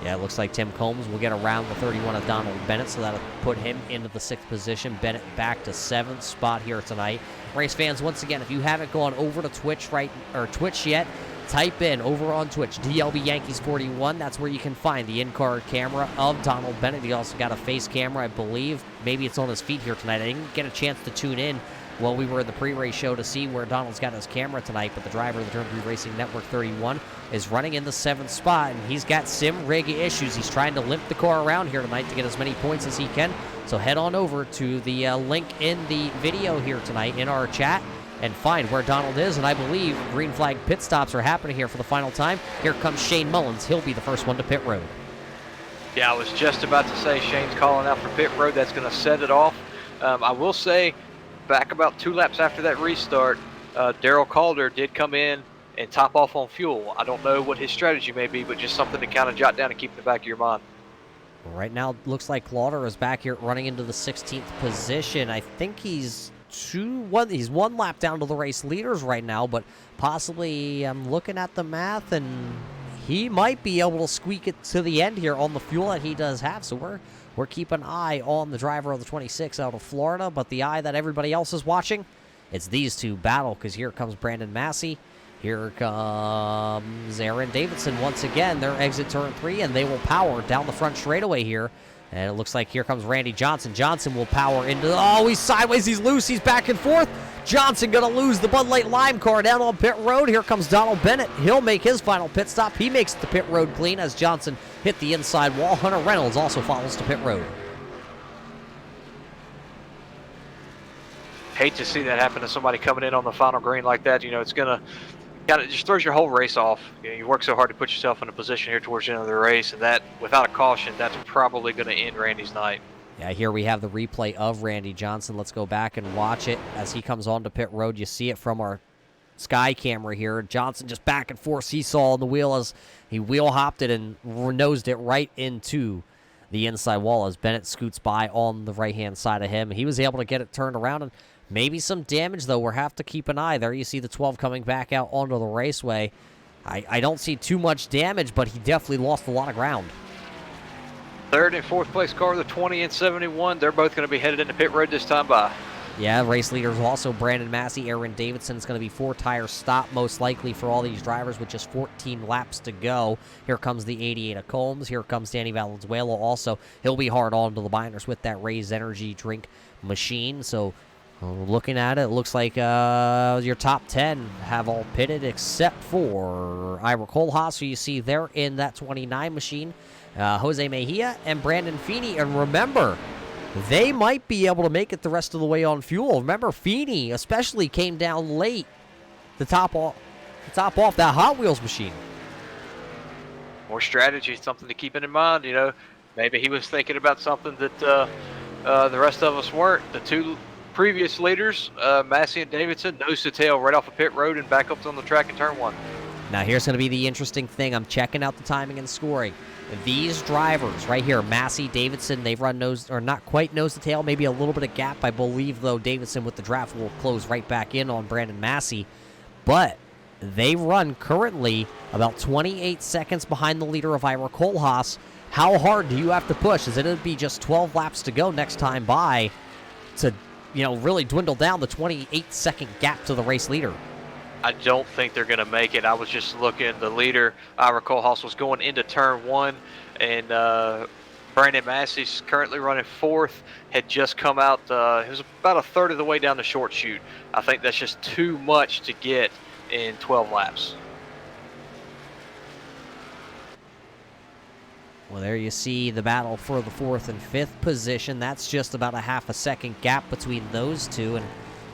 [SPEAKER 1] Yeah, it looks like Tim Combs will get around the 31 of Donald Bennett, so that'll put him into the 6th position. Bennett back to 7th spot here tonight. Race fans, once again, if you haven't gone over to Twitch yet, type in over on Twitch, DLBYANKEES41. That's where you can find the in-car camera of Donald Bennett. He also got a face camera, I believe. Maybe it's on his feet here tonight. I didn't get a chance to tune in while we were in the pre-race show to see where Donald's got his camera tonight, but the driver of the Turn 3 Racing Network 31 is running in the 7th spot, and he's got sim rig issues. He's trying to limp the car around here tonight to get as many points as he can. So head on over to the link in the video here tonight in our chat and find where Donald is, and I believe green flag pit stops are happening here for the final time. Here comes Shane Mullins. He'll be the first one to pit road.
[SPEAKER 2] Yeah, I was just about to say Shane's calling out for pit road. That's going to set it off. I will say, back about 2 laps after that restart, Daryl Calder did come in and top off on fuel. I don't know what his strategy may be, but just something to kind of jot down and keep in the back of your mind.
[SPEAKER 1] Right now, looks like Calder is back here running into the 16th position. I think he's one lap down to the race leaders right now, but possibly I'm looking at the math, and he might be able to squeak it to the end here on the fuel that he does have. So we're keeping an eye on the driver of the 26 out of Florida, but the eye that everybody else is watching, it's these two battle, because here comes Brandon Massey. Here comes Aaron Davidson once again. They're exit turn 3, and they will power down the front straightaway here. And it looks like here comes Randy Johnson. Johnson will power into... Oh, he's sideways. He's loose. He's back and forth. Johnson going to lose the Bud Light Lime car down on pit road. Here comes Donald Bennett. He'll make his final pit stop. He makes the pit road clean as Johnson hit the inside wall. Hunter Reynolds also follows to pit road.
[SPEAKER 2] Hate to see that happen to somebody coming in on the final green like that. You know, it's going to... It just throws your whole race off. You know, you work so hard to put yourself in a position here towards the end of the race, and that, without a caution, that's probably going to end Randy's night.
[SPEAKER 1] Yeah, here we have the replay of Randy Johnson. Let's go back and watch it as he comes onto pit road. You see it from our sky camera here. Johnson just back and forth seesaw on the wheel as he wheel hopped it and nosed it right into the inside wall as Bennett scoots by on the right-hand side of him. He was able to get it turned around, and maybe some damage, though. We'll have to keep an eye. There you see the 12 coming back out onto the raceway. I don't see too much damage, but he definitely lost a lot of ground.
[SPEAKER 2] 3rd and 4th place car, the 20 and 71. They're both going to be headed into pit road this time by.
[SPEAKER 1] Yeah, race leaders also Brandon Massey, Aaron Davidson. It's going to be 4-tire stop most likely for all these drivers with just 14 laps to go. Here comes the 88 of Combs. Here comes Danny Valenzuela also. He'll be hard on to the binders with that Raise Energy drink machine. So looking at it, looks like your top 10 have all pitted except for Ira Kohlhaas, who you see there in that 29 machine, Jose Mejia and Brandon Feeney. And remember, they might be able to make it the rest of the way on fuel. Remember, Feeney especially came down late to top off that Hot Wheels machine.
[SPEAKER 2] More strategy, something to keep in mind. You know, maybe he was thinking about something that the rest of us weren't. The 2 previous leaders, Massey and Davidson, nose to tail right off of pit road and back up on the track in turn 1.
[SPEAKER 1] Now here's going to be the interesting thing. I'm checking out the timing and scoring. These drivers right here, Massey, Davidson, they've run nose, or not quite nose to tail, maybe a little bit of gap. I believe, though, Davidson with the draft will close right back in on Brandon Massey. But they run currently about 28 seconds behind the leader of Ira Kohlhaas. How hard do you have to push? Is it going to be just 12 laps to go next time by to, you know, really dwindle down the 28-second gap to the race leader?
[SPEAKER 2] I don't think they're going to make it. I was just looking. The leader, Ira Kohlhaas, was going into turn 1, and Brandon Massey's currently running 4th, had just come out. He was about a third of the way down the short chute. I think that's just too much to get in 12 laps.
[SPEAKER 1] Well, there you see the battle for the 4th and 5th position. That's just about a half a second gap between those two, and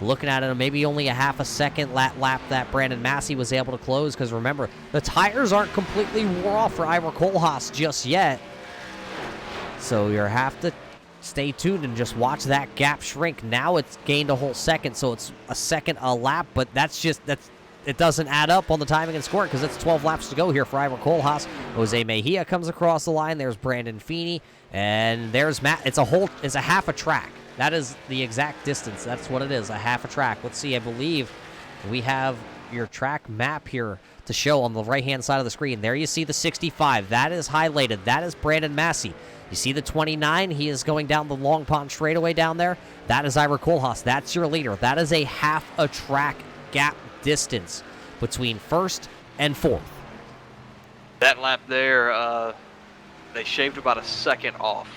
[SPEAKER 1] looking at it, maybe only a half a second lap that Brandon Massey was able to close, because remember, the tires aren't completely wore off for Ira Kohlhaas just yet. So you have to stay tuned and just watch that gap shrink. Now it's gained a whole second, so it's a second a lap, but it doesn't add up on the timing and scoring because it's 12 laps to go here for Ira Kohlhaas. Jose Mejia comes across the line. There's Brandon Feeney, and there's Matt. It's a half a track. That is the exact distance. That's what it is, a half a track. Let's see, I believe we have your track map here to show on the right-hand side of the screen. There you see the 65. That is highlighted. That is Brandon Massey. You see the 29. He is going down the Long Pond straightaway down there. That is Ira Kohlhaas. That's your leader. That is a half a track gap distance between first and 4th.
[SPEAKER 2] That lap there, they shaved about a second off.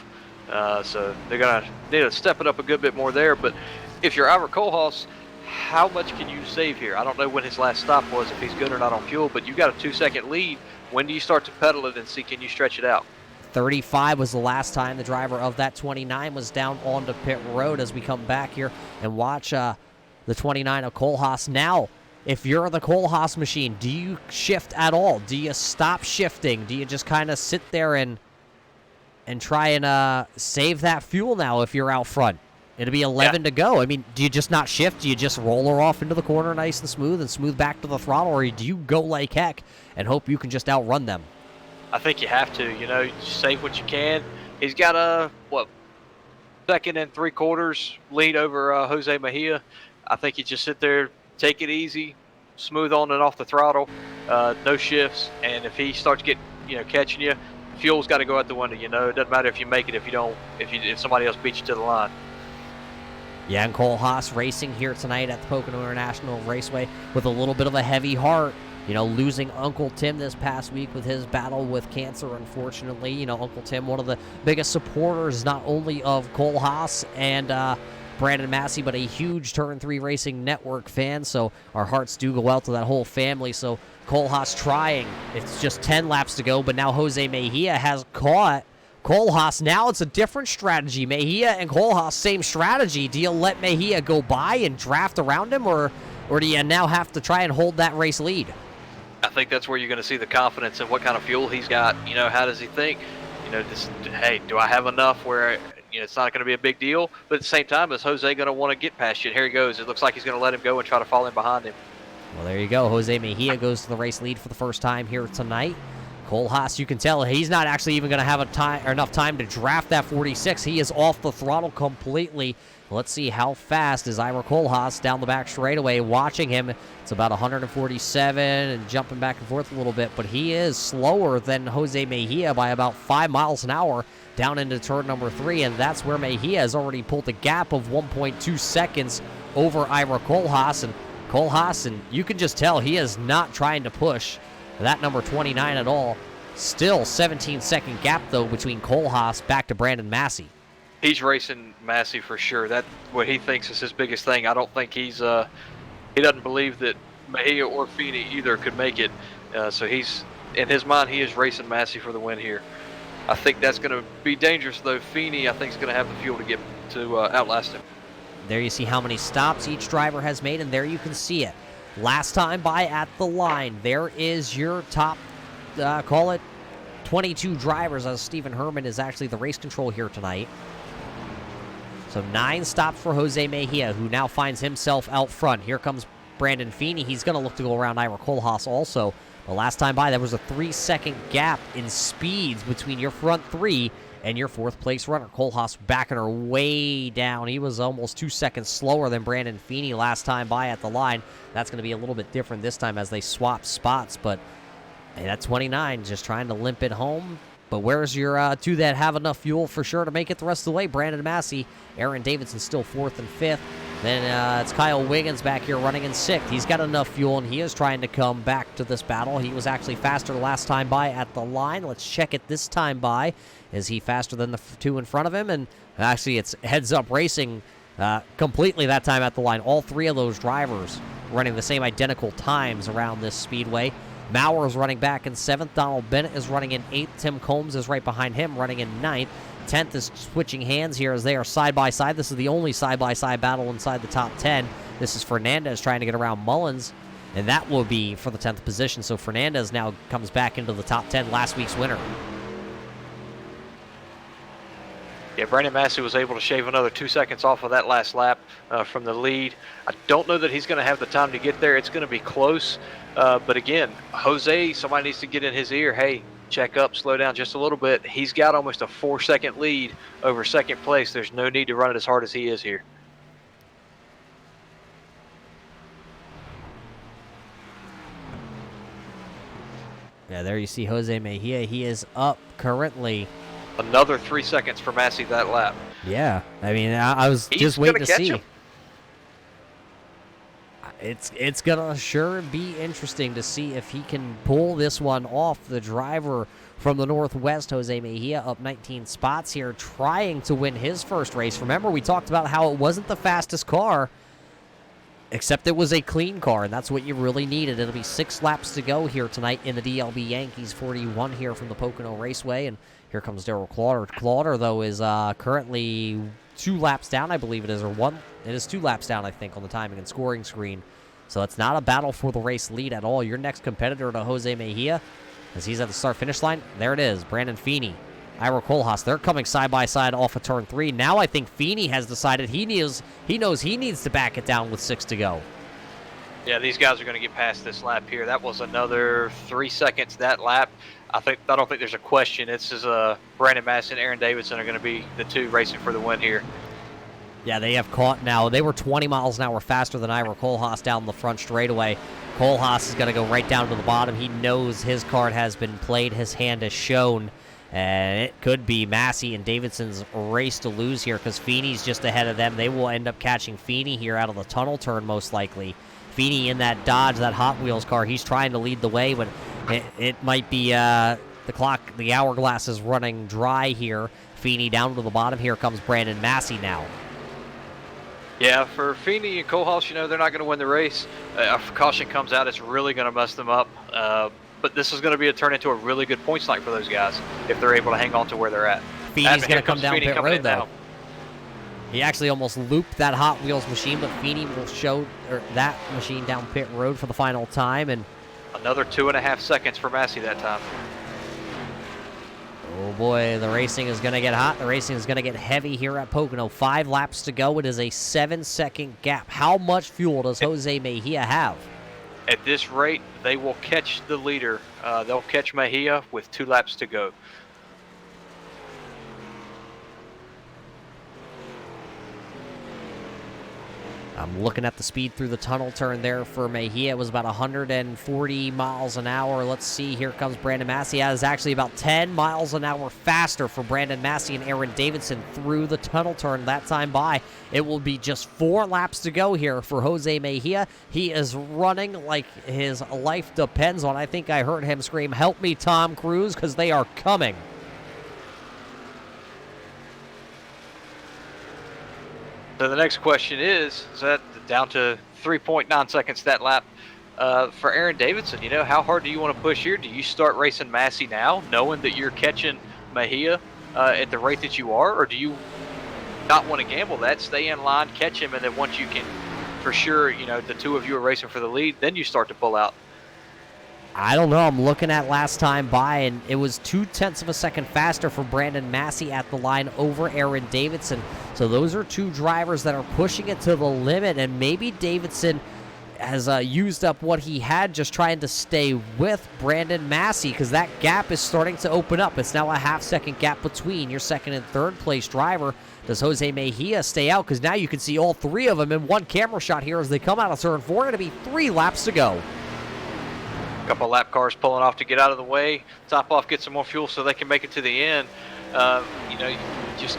[SPEAKER 2] So they're going to need to step it up a good bit more there. But if you're Ira Kohlhaas, how much can you save here? I don't know when his last stop was, if he's good or not on fuel, but you got a 2-second lead. When do you start to pedal it and see, can you stretch it out?
[SPEAKER 1] 35 was the last time the driver of that 29 was down onto pit road. As we come back here and watch the 29 of Kohlhaas. Now, if you're the Kohlhaas machine, do you shift at all? Do you stop shifting? Do you just kind of sit there and try and save that fuel now if you're out front? It'll be 11 to go. I mean, do you just not shift? Do you just roll her off into the corner nice and smooth back to the throttle? Or do you go like heck and hope you can just outrun them?
[SPEAKER 2] I think you have to, you save what you can. He's got a, 2 3/4 lead over Jose Mejia. I think you just sit there, take it easy, smooth on and off the throttle, no shifts. And if he starts catching you, fuel's got to go out the window. It doesn't matter if you make it, if somebody else beats you to the line.
[SPEAKER 1] Yeah, and Kohlhaas racing here tonight at the Pocono International Raceway with a little bit of a heavy heart. Losing Uncle Tim this past week with his battle with cancer, unfortunately. Uncle Tim, one of the biggest supporters not only of Kohlhaas and Brandon Massey, but a huge Turn 3 Racing Network fan. So our hearts do go out to that whole family. So Kohlhaas trying. It's just 10 laps to go, but now Jose Mejia has caught Kohlhaas. Now it's a different strategy. Mejia and Kohlhaas, same strategy. Do you let Mejia go by and draft around him, or do you now have to try and hold that race lead?
[SPEAKER 2] I think that's where you're going to see the confidence in what kind of fuel he's got. How does he think? Hey, do I have enough where it's not going to be a big deal? But at the same time, is Jose going to want to get past you? And here he goes. It looks like he's going to let him go and try to fall in behind him.
[SPEAKER 1] Well, there you go. Jose Mejia goes to the race lead for the first time here tonight. Kohlhaas, you can tell he's not actually even going to have enough time to draft that 46. He is off the throttle completely. Let's see how fast is Ira Kohlhaas down the back straightaway. Watching him, it's about 147 and jumping back and forth a little bit, but he is slower than Jose Mejia by about 5 miles an hour down into turn number 3, and that's where Mejia has already pulled a gap of 1.2 seconds over Ira Kohlhaas. And you can just tell he is not trying to push that number 29 at all. Still 17-second gap, though, between Kohlhaas back to Brandon Massey.
[SPEAKER 2] He's racing Massey for sure. That's what he thinks is his biggest thing. I don't think he doesn't believe that Mejia or Feeney either could make it. So he's, in his mind, he is racing Massey for the win here. I think that's going to be dangerous, though. Feeney, I think, is going to have the fuel to outlast him.
[SPEAKER 1] There you see how many stops each driver has made, and there you can see it. Last time by at the line, there is your top, call it 22 drivers, as Stephen Herman is actually the race control here tonight. So 9 stops for Jose Mejia, who now finds himself out front. Here comes Brandon Feeney. He's going to look to go around Ira Kohlhaas also. The last time by, there was a 3-second gap in speeds between your front 3 and your 4th place runner. Kohlhaas backing her way down. He was almost 2 seconds slower than Brandon Feeney last time by at the line. That's going to be a little bit different this time as they swap spots, but hey, that 29 just trying to limp it home. But where's your two that have enough fuel for sure to make it the rest of the way? Brandon Massey, Aaron Davidson still 4th and 5th. Then it's Kyle Wiggins back here running in 6th. He's got enough fuel, and he is trying to come back to this battle. He was actually faster last time by at the line. Let's check it this time by. Is he faster than the 2 in front of him? And actually, it's heads-up racing completely that time at the line. All 3 of those drivers running the same identical times around this speedway. Maurer is running back in 7th. Donald Bennett is running in 8th. Tim Combs is right behind him, running in 9th. 10th is switching hands here as they are side-by-side. This is the only side-by-side battle inside the top 10. This is Fernandez trying to get around Mullins, and that will be for the 10th position. So Fernandez now comes back into the top 10, last week's winner.
[SPEAKER 2] Yeah, Brandon Massey was able to shave another 2 seconds off of that last lap from the lead. I don't know that he's going to have the time to get there. It's going to be close. But again, Jose, somebody needs to get in his ear. Hey, check up, slow down just a little bit. He's got almost a 4-second lead over 2nd place. There's no need to run it as hard as he is here.
[SPEAKER 1] Yeah, there you see Jose Mejia. He is up currently.
[SPEAKER 2] Another 3 seconds for Massey that lap.
[SPEAKER 1] Yeah, I mean, I was
[SPEAKER 2] He's
[SPEAKER 1] just waiting to
[SPEAKER 2] catch
[SPEAKER 1] see.
[SPEAKER 2] him.
[SPEAKER 1] It's gonna sure be interesting to see if he can pull this one off. The driver from the Northwest, Jose Mejia, up 19 spots here, trying to win his first race. Remember, we talked about how it wasn't the fastest car, except it was a clean car, and that's what you really needed. It'll be 6 laps to go here tonight in the DLB Yankees 41 here from the Pocono Raceway, and here comes Darrell Clauder. Clauder, though, is currently 2 laps down, I believe it is, or 1. It is 2 laps down, I think, on the timing and scoring screen. So it's not a battle for the race lead at all. Your next competitor to Jose Mejia, as he's at the start-finish line, there it is, Brandon Feeney, Ira Kohlhaas. They're coming side-by-side off of turn 3. Now I think Feeney has decided he knows he needs to back it down with 6 to go.
[SPEAKER 2] Yeah, these guys are going to get past this lap here. That was another 3 seconds that lap. I don't think there's a question. This is Brandon Massey and Aaron Davidson are going to be the 2 racing for the win here.
[SPEAKER 1] Yeah, they have caught now. They were 20 miles an hour faster than Ira Kohlhaas down the front straightaway. Kohlhaas is going to go right down to the bottom. He knows his card has been played. His hand is shown. And it could be Massey and Davidson's race to lose here because Feeney's just ahead of them. They will end up catching Feeney here out of the tunnel turn most likely. Feeney in that Dodge, that Hot Wheels car, he's trying to lead the way, but it might be the hourglass is running dry here. Feeney down to the bottom. Here comes Brandon Massey now.
[SPEAKER 2] Yeah, for Feeney and Kohlhaas, they're not going to win the race. If caution comes out, it's really going to mess them up. But this is going to turn into a really good points night for those guys if they're able to hang on to where they're at.
[SPEAKER 1] Feeney's going to come down pit road, though.
[SPEAKER 2] Now.
[SPEAKER 1] He actually almost looped that Hot Wheels machine, but Feeney will show that machine down pit road for the final time. And
[SPEAKER 2] another 2.5 seconds for Massey that time.
[SPEAKER 1] Oh boy, the racing is going to get hot. The racing is going to get heavy here at Pocono. 5 laps to go. It is a 7-second gap. How much fuel does Jose Mejia have?
[SPEAKER 2] At this rate, they will catch the leader. They'll catch Mejia with 2 laps to go.
[SPEAKER 1] I'm looking at the speed through the tunnel turn there for Mejia. It was about 140 miles an hour. Let's see. Here comes Brandon Massey. That is actually about 10 miles an hour faster for Brandon Massey and Aaron Davidson through the tunnel turn that time by. It will be just 4 laps to go here for Jose Mejia. He is running like his life depends on. I think I heard him scream, "Help me, Tom Cruise," because they are coming.
[SPEAKER 2] So the next question is that down to 3.9 seconds that lap for Aaron Davidson? How hard do you want to push here? Do you start racing Massey now, knowing that you're catching Mejia at the rate that you are, or do you not want to gamble that, stay in line, catch him, and then once you can, for sure, the 2 of you are racing for the lead, then you start to pull out?
[SPEAKER 1] I don't know. I'm looking at last time by, and it was 0.2 of a second faster for Brandon Massey at the line over Aaron Davidson. So those are 2 drivers that are pushing it to the limit, and maybe Davidson has used up what he had just trying to stay with Brandon Massey because that gap is starting to open up. It's now a half-second gap between your second and third place driver. Does Jose Mejia stay out? Because now you can see all 3 of them in one camera shot here as they come out of turn 4. Going to be 3 laps to go.
[SPEAKER 2] Couple of lap cars pulling off to get out of the way, top off, get some more fuel so they can make it to the end. Just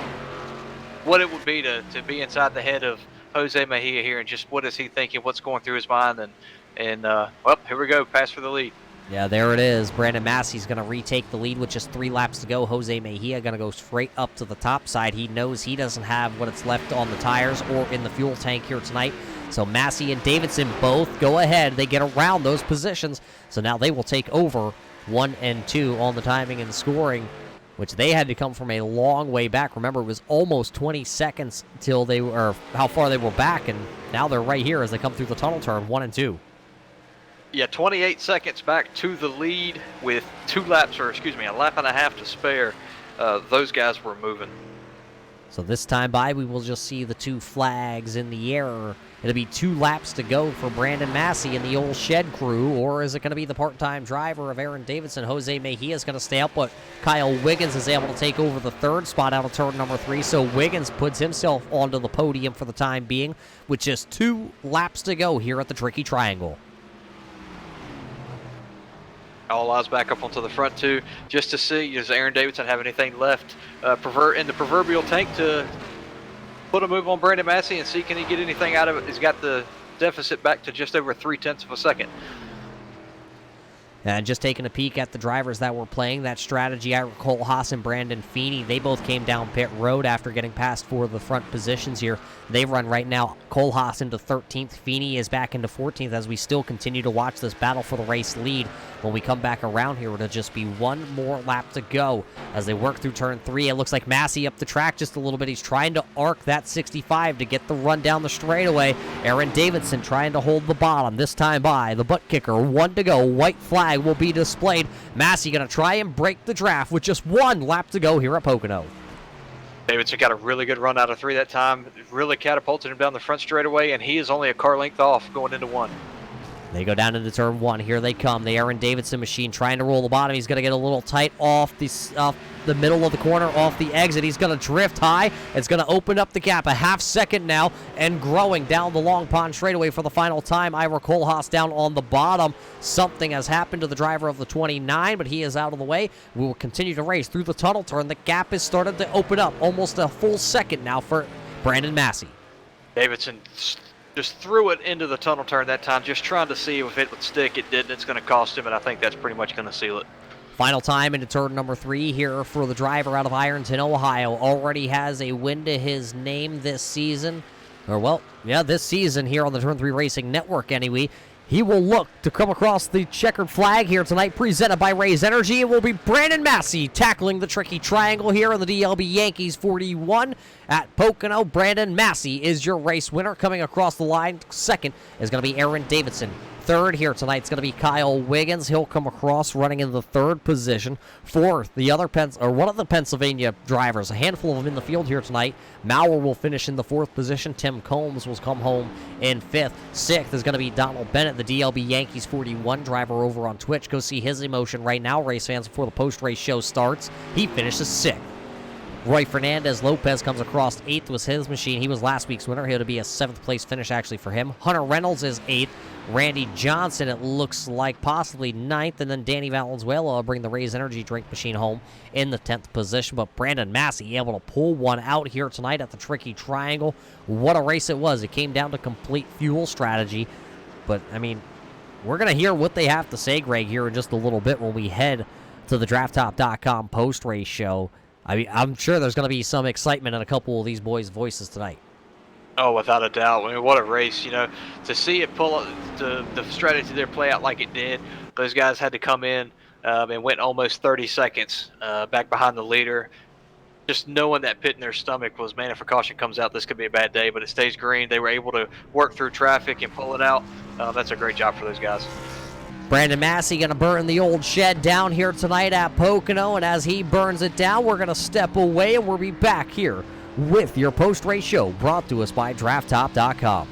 [SPEAKER 2] what it would be to be inside the head of Jose Mejia here, and just what is he thinking, what's going through his mind, and well, here we go, pass for the lead.
[SPEAKER 1] Yeah, there it is. Brandon Massey's going to retake the lead with just 3 laps to go. Jose Mejia going to go straight up to the top side. He knows he doesn't have what it's left on the tires or in the fuel tank here tonight. So Massey and Davidson both go ahead. They get around those positions. So now they will take over 1 and 2 on the timing and scoring, which they had to come from a long way back. Remember, it was almost 20 seconds till they were, how far they were back, and now they're right here as they come through the tunnel turn, 1 and 2.
[SPEAKER 2] Yeah, 28 seconds back to the lead with a lap and a half to spare. Those guys were moving.
[SPEAKER 1] So this time by, we will just see the 2 flags in the air. It'll be 2 laps to go for Brandon Massey and the old shed crew, or is it going to be the part-time driver of Aaron Davidson? Jose Mejia is going to stay up, but Kyle Wiggins is able to take over the 3rd spot out of turn number 3, so Wiggins puts himself onto the podium for the time being with just 2 laps to go here at the Tricky Triangle.
[SPEAKER 2] All eyes back up onto the front 2 just to see, does Aaron Davidson have anything left in the proverbial tank to put a move on Brandon Massey and see can he get anything out of it. He's got the deficit back to just over 0.3 of a second.
[SPEAKER 1] And just taking a peek at the drivers that were playing that strategy, Ira Kohlhaas and Brandon Feeney, they both came down pit road after getting past for the front positions here. They run right now. Kohlhaas into 13th. Feeney is back into 14th as we still continue to watch this battle for the race lead. When we come back around here, it'll just be one more lap to go as they work through turn 3. It looks like Massey up the track just a little bit. He's trying to arc that 65 to get the run down the straightaway. Aaron Davidson trying to hold the bottom, this time by the butt kicker. 1 to go. White flag will be displayed. Massey going to try and break the draft with just 1 lap to go here at Pocono.
[SPEAKER 2] Davidson got a really good run out of 3 that time. Really catapulted him down the front straightaway, and he is only a car length off going into 1.
[SPEAKER 1] They go down into turn 1. Here they come. The Aaron Davidson machine trying to roll the bottom. He's going to get a little tight off the middle of the corner, off the exit. He's going to drift high. It's going to open up the gap a half second now and growing down the Long Pond straightaway for the final time. Ira Kohlhaas down on the bottom. Something has happened to the driver of the 29, but he is out of the way. We will continue to race through the tunnel turn. The gap has started to open up. Almost a full second now for Brandon Massey.
[SPEAKER 2] Davidson just threw it into the tunnel turn that time, just trying to see if it would stick. It didn't. It's going to cost him, and I think that's pretty much going to seal it.
[SPEAKER 1] Final time into turn number 3 here for the driver out of Ironton, Ohio. Already has a win to his name this season. This season here on the Turn 3 Racing Network anyway. He will look to come across the checkered flag here tonight, presented by Raise Energy. It will be Brandon Massey tackling the tricky triangle here in the DLB Yankees 41 at Pocono. Brandon Massey is your race winner. Coming across the line, second is going to be Aaron Davidson. Third here tonight is going to be Kyle Wiggins. He'll come across running in the 3rd position. Fourth, one of the Pennsylvania drivers, a handful of them in the field here tonight. Maurer will finish in the 4th position. Tim Combs will come home in 5th. 6th is going to be Donald Bennett, the DLB Yankees 41 driver over on Twitch. Go see his emotion right now, race fans, before the post-race show starts. He finishes 6th. Roy Fernandez Lopez comes across 8th was his machine. He was last week's winner. He'll be a 7th place finish actually for him. Hunter Reynolds is 8th. Randy Johnson, it looks like, possibly 9th. And then Danny Valenzuela will bring the Raise Energy drink machine home in the 10th position. But Brandon Massey able to pull one out here tonight at the tricky triangle. What a race it was. It came down to complete fuel strategy. But, I mean, we're going to hear what they have to say, Greg, here in just a little bit when we head to the DraftTop.com post-race show. I mean, I'm sure there's going to be some excitement in a couple of these boys' voices tonight.
[SPEAKER 2] Oh, without a doubt. I mean, what a race, to see it pull the strategy there play out like it did. Those guys had to come in and went almost 30 seconds back behind the leader. Just knowing that pit in their stomach was, man, if a caution comes out, this could be a bad day, but it stays green. They were able to work through traffic and pull it out. That's a great job for those guys.
[SPEAKER 1] Brandon Massey going to burn the old shed down here tonight at Pocono, and as he burns it down, we're going to step away, and we'll be back here with your post-race show brought to us by DraftTop.com.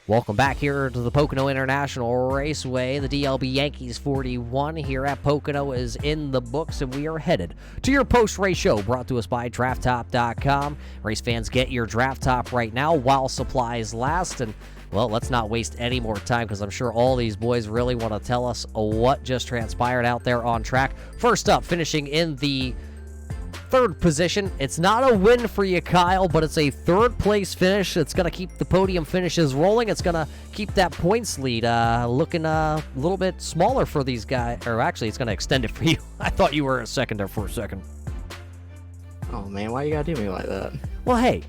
[SPEAKER 1] Welcome back here to the Pocono International Raceway. The DLB Yankees 41 here at Pocono is in the books, and we are headed to your post-race show brought to us by DraftTop.com. Race fans, get your Draft Top right now while supplies last. And, well, let's not waste any more time because I'm sure all these boys really want to tell us what just transpired out there on track. First up, finishing in the third position. It's not a win for you, Kyle, but it's a third-place finish. It's going to keep the podium finishes rolling. It's going to keep that points lead looking a little bit smaller for these guys. Or actually, it's going to extend it for you. I thought you were a second there for a second.
[SPEAKER 6] Oh, man, why you gotta do me like that?
[SPEAKER 1] Well, hey,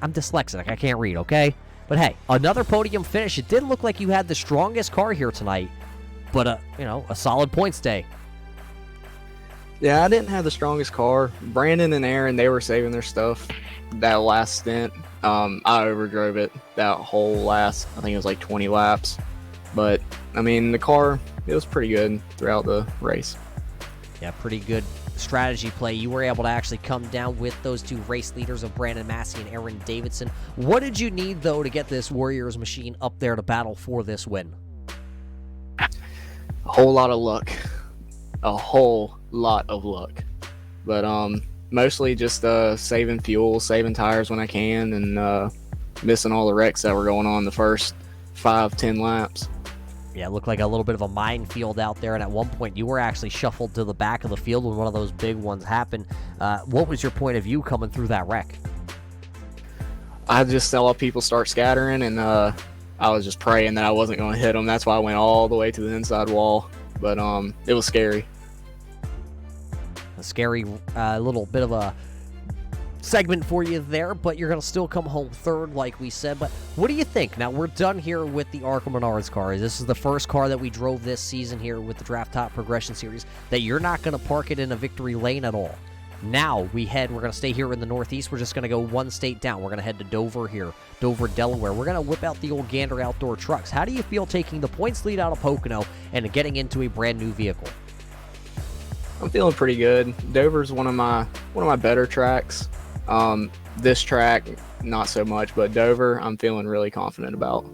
[SPEAKER 1] I'm dyslexic. I can't read, okay? But hey, another podium finish. It didn't look like you had the strongest car here tonight, but, a solid points day.
[SPEAKER 6] Yeah, I didn't have the strongest car. Brandon and Aaron, they were saving their stuff that last stint. I overdrove it that whole last, I think it was like 20 laps. But, I mean, the car, it was pretty good throughout the race.
[SPEAKER 1] Yeah, pretty good strategy play. You were able to actually come down with those two race leaders of Brandon Massey and Aaron Davidson. What did you need, though, to get this Warriors machine up there to battle for this win?
[SPEAKER 6] A whole lot of luck. A whole lot of luck. But mostly just saving fuel, saving tires when I can, and missing all the wrecks that were going on the first 5-10 laps.
[SPEAKER 1] Yeah, it looked like a little bit of a minefield out there, and at one point you were actually shuffled to the back of the field when one of those big ones happened. What was your point of view coming through that wreck?
[SPEAKER 6] I just saw people start scattering, and I was just praying that I wasn't going to hit them. That's why I went all the way to the inside wall. But it was scary. A scary
[SPEAKER 1] little bit of a segment for you there, but you're going to still come home third, like we said. But what do you think? Now, we're done here with the ARCA Menards car. This is the first car that we drove this season here with the Draft Top Progression Series that you're not going to park it in a victory lane at all. Now, we're going to stay here in the Northeast. We're just going to go one state down. We're going to head to Dover here, Dover, Delaware. We're going to whip out the old Gander Outdoor trucks. How do you feel taking the points lead out of Pocono and getting into a brand new vehicle?
[SPEAKER 6] I'm feeling pretty good. Dover's one of my better tracks. This track, not so much, but Dover, I'm feeling really confident about.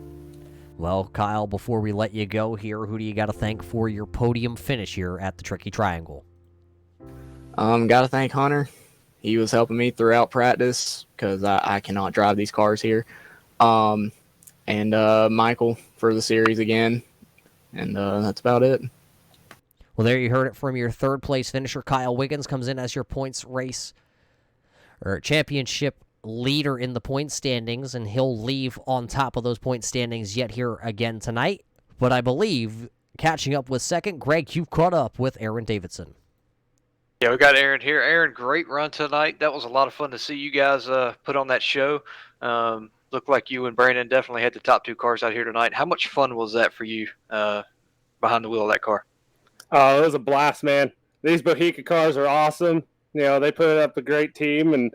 [SPEAKER 1] Well, Kyle, before we let you go here, who do you got to thank for your podium finish here at the Tricky Triangle?
[SPEAKER 6] Got to thank Hunter. He was helping me throughout practice because I cannot drive these cars here. And Michael for the series again. And that's about it.
[SPEAKER 1] Well, there you heard it from your third place finisher. Kyle Wiggins comes in as your points race or championship leader in the point standings, and he'll leave on top of those point standings yet here again tonight. But I believe catching up with second, Greg, you've caught up with Aaron Davidson.
[SPEAKER 2] Yeah, we got Aaron here. Aaron, great run tonight. That was a lot of fun to see you guys put on that show. Looked like you and Brandon definitely had the top two cars out here tonight. How much fun was that for you behind the wheel of that car?
[SPEAKER 7] Oh, it was a blast, man. These Bohica cars are awesome. You know, they put up a great team, and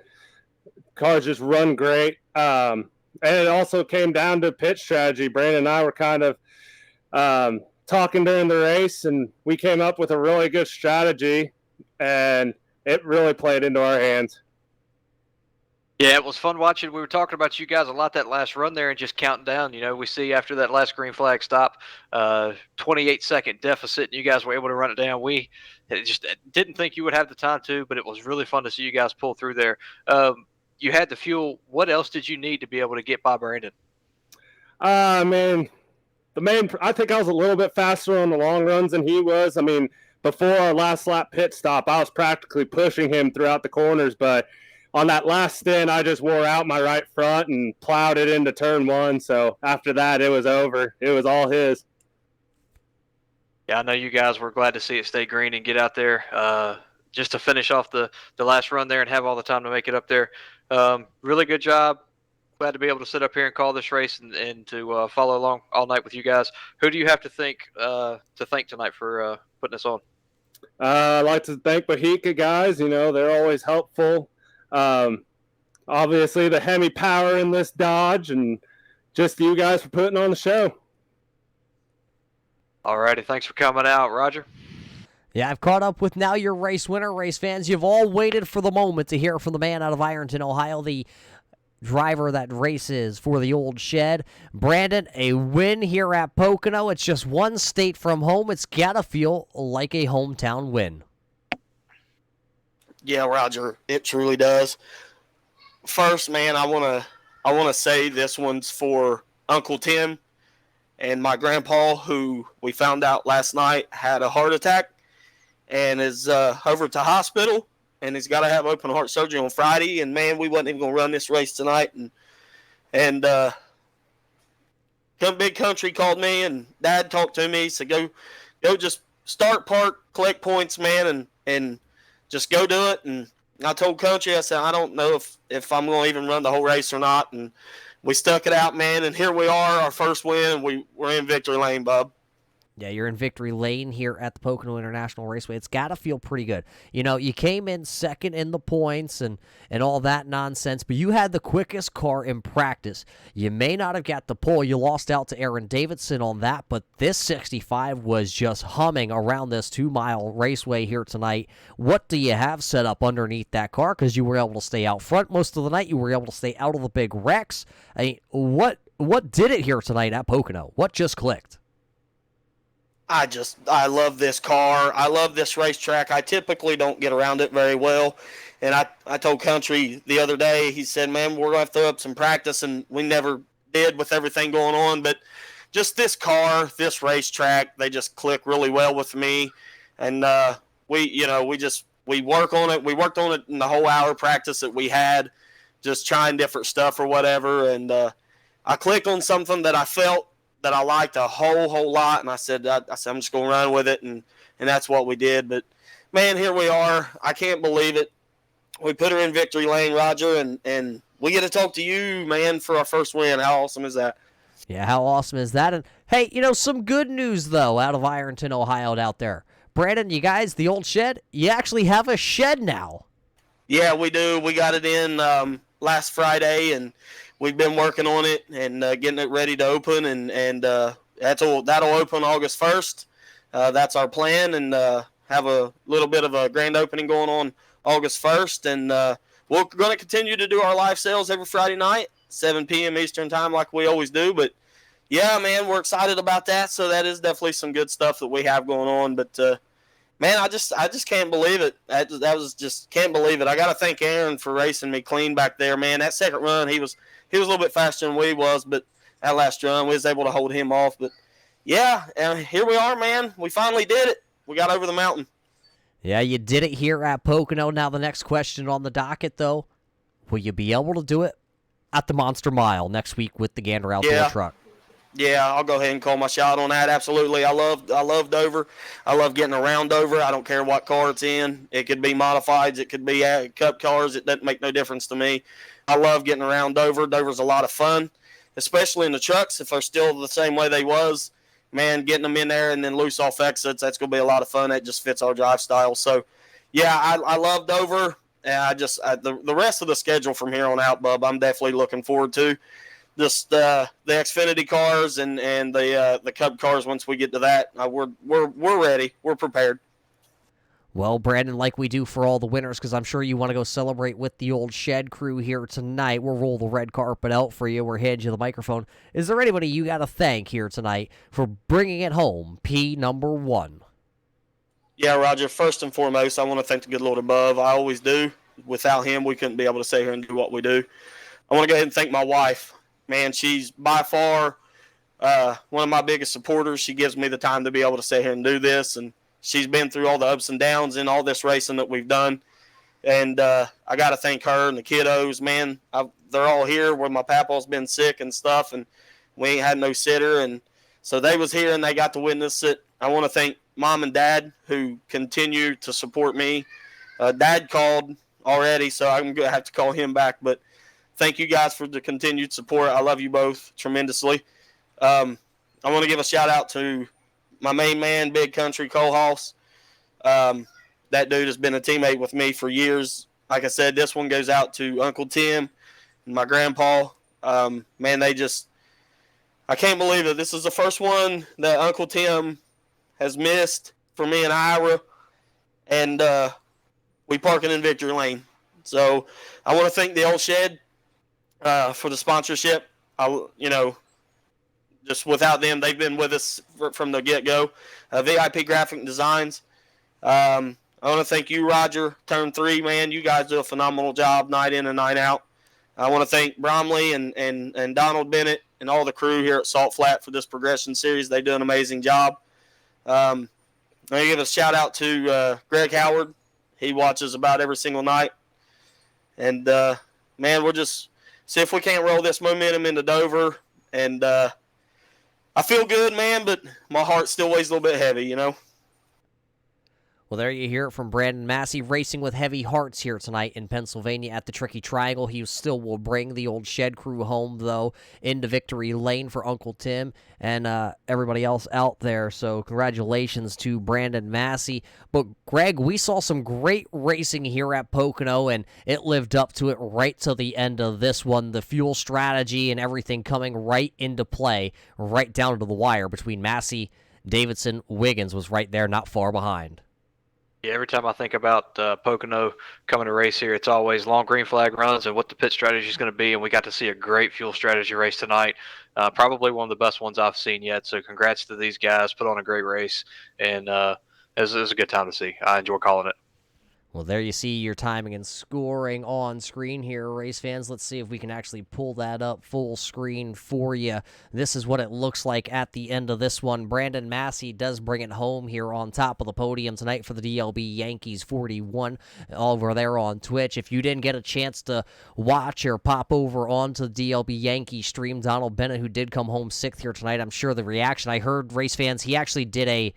[SPEAKER 7] cars just run great. And it also came down to pitch strategy. Brandon and I were kind of talking during the race, and we came up with a really good strategy, and it really played into our hands.
[SPEAKER 2] Yeah, it was fun watching. We were talking about you guys a lot that last run there and just counting down. You know, we see after that last green flag stop, 28-second deficit, and you guys were able to run it down. We just didn't think you would have the time to, but it was really fun to see you guys pull through there. You had the fuel. What else did you need to be able to get by Brandon?
[SPEAKER 7] Man, I think I was a little bit faster on the long runs than he was. I mean, before our last lap pit stop, I was practically pushing him throughout the corners, but on that last stint, I just wore out my right front and plowed it into turn one. So after that, it was over. It was all his.
[SPEAKER 2] Yeah, I know you guys were glad to see it stay green and get out there just to finish off the last run there and have all the time to make it up there. Really good job. Glad to be able to sit up here and call this race and to follow along all night with you guys. Who do you have to thank tonight for putting us on?
[SPEAKER 7] I'd like to thank Bohica guys. You know, they're always helpful. Obviously the Hemi power in this Dodge, and just you guys for putting on the show.
[SPEAKER 2] All righty. Thanks for coming out, Roger.
[SPEAKER 1] Yeah, I've caught up with now your race winner. Race fans, you've all waited for the moment to hear from the man out of Ironton, Ohio, the driver that races for the old shed. Brandon, a win here at Pocono. It's just one state from home. It's got to feel like a hometown win.
[SPEAKER 8] Yeah, Roger, it truly does. First, man, I want to say this one's for Uncle Tim and my grandpa, who we found out last night had a heart attack and is over to hospital. and he's got to have open heart surgery on Friday. And man, we wasn't even gonna run this race tonight. And Big Country called me, and Dad talked to me. He said, "Go, just start, park, collect points, man, and just go do it." And I told Country, I said, "I don't know if I'm going to even run the whole race or not." And we stuck it out, man. And here we are, our first win. We're in victory lane, bub.
[SPEAKER 1] Yeah, you're in victory lane here at the Pocono International Raceway. It's got to feel pretty good. You know, you came in second in the points and all that nonsense, but you had the quickest car in practice. You may not have got the pole. You lost out to Aaron Davidson on that, but this 65 was just humming around this 2-mile raceway here tonight. What do you have set up underneath that car? Because you were able to stay out front most of the night. You were able to stay out of the big wrecks. I mean, what did it here tonight at Pocono? What just clicked?
[SPEAKER 8] I love this car. I love this racetrack. I typically don't get around it very well. And I told Country the other day, he said, "Man, we're going to have to throw up some practice," and we never did with everything going on. But just this car, this racetrack, they just click really well with me. And we work on it. We worked on it in the whole hour practice that we had, just trying different stuff or whatever. And I clicked on something that I felt that I liked a whole lot, and I said I'm just going to run with it, and that's what we did. But, man, here we are. I can't believe it. We put her in victory lane, Roger, and we get to talk to you, man, for our first win. How awesome is that?
[SPEAKER 1] Yeah, how awesome is that? And, hey, some good news, though, out of Ironton, Ohio out there. Brandon, you guys, the old shed, you actually have a shed now.
[SPEAKER 8] Yeah, we do. We got it in last Friday, and we've been working on it and getting it ready to open, and that'll open August 1st. That's our plan, and have a little bit of a grand opening going on August 1st. And we're going to continue to do our live sales every Friday night, 7 p.m. Eastern time like we always do. But, yeah, man, we're excited about that. So that is definitely some good stuff that we have going on. But, man, I just can't believe it. That was just can't believe it. I got to thank Aaron for racing me clean back there, man. That second run, he was a little bit faster than we was, but that last run, we was able to hold him off. But, yeah, and here we are, man. We finally did it. We got over the mountain.
[SPEAKER 1] Yeah, you did it here at Pocono. Now the next question on the docket, though, will you be able to do it at the Monster Mile next week with the Gander Outdoor truck?
[SPEAKER 8] Yeah, I'll go ahead and call my shot on that. Absolutely. I love Dover. I love getting around Dover. I don't care what car it's in. It could be modifieds. It could be cup cars. It doesn't make no difference to me. I love getting around Dover. Dover's a lot of fun, especially in the trucks. If they're still the same way they was, man, getting them in there and then loose off exits, that's going to be a lot of fun. That just fits our drive style. So, yeah, I love Dover. And the rest of the schedule from here on out, bub, I'm definitely looking forward to. Just the Xfinity cars and the Cup cars. Once we get to that, we're ready. We're prepared.
[SPEAKER 1] Well, Brandon, like we do for all the winners, because I'm sure you want to go celebrate with the old shed crew here tonight. We'll roll the red carpet out for you. We're heading to the microphone. Is there anybody you got to thank here tonight for bringing it home? P number 1.
[SPEAKER 8] Yeah, Roger. First and foremost, I want to thank the good Lord above. I always do. Without him, we couldn't be able to sit here and do what we do. I want to go ahead and thank my wife. Man, she's by far one of my biggest supporters. She gives me the time to be able to sit here and do this, and she's been through all the ups and downs in all this racing that we've done. And I got to thank her and the kiddos, man. They're all here where my papa's been sick and stuff, and we ain't had no sitter. And so they was here, and they got to witness it. I want to thank Mom and Dad who continue to support me. Dad called already, so I'm going to have to call him back. But thank you guys for the continued support. I love you both tremendously. I want to give a shout-out to my main man, Big Country Colehouse. That dude has been a teammate with me for years. Like I said, this one goes out to Uncle Tim and my grandpa. Man, I can't believe it. This is the first one that Uncle Tim has missed for me and Ira. And we parking in Victory Lane. So I want to thank the old shed for the sponsorship. Just without them, they've been with us from the get-go. VIP Graphic Designs. I want to thank you, Roger, Turn 3, man. You guys do a phenomenal job night in and night out. I want to thank Bromley and Donald Bennett and all the crew here at Salt Flat for this progression series. They do an amazing job. I'm going to give a shout-out to Greg Howard. He watches about every single night. And, man, we'll just see if we can't roll this momentum into Dover. And I feel good, man, but my heart still weighs a little bit heavy, you know.
[SPEAKER 1] Well, there you hear it from Brandon Massey, racing with heavy hearts here tonight in Pennsylvania at the Tricky Triangle. He still will bring the old shed crew home, though, into victory lane for Uncle Tim and everybody else out there. So congratulations to Brandon Massey. But, Greg, we saw some great racing here at Pocono, and it lived up to it right to the end of this one. The fuel strategy and everything coming right into play, right down to the wire between Massey, Davidson, Wiggins was right there, not far behind.
[SPEAKER 2] Yeah, every time I think about Pocono coming to race here, it's always long green flag runs and what the pit strategy is going to be. And we got to see a great fuel strategy race tonight. Probably one of the best ones I've seen yet. So congrats to these guys. Put on a great race. And it was a good time to see. I enjoy calling it.
[SPEAKER 1] Well, there you see your timing and scoring on screen here, race fans. Let's see if we can actually pull that up full screen for you. This is what it looks like at the end of this one. Brandon Massey does bring it home here on top of the podium tonight for the DLBYANKEES41 over there on Twitch. If you didn't get a chance to watch or pop over onto the DLB Yankees stream, Donald Bennett, who did come home sixth here tonight, I'm sure the reaction, I heard, race fans, he actually did a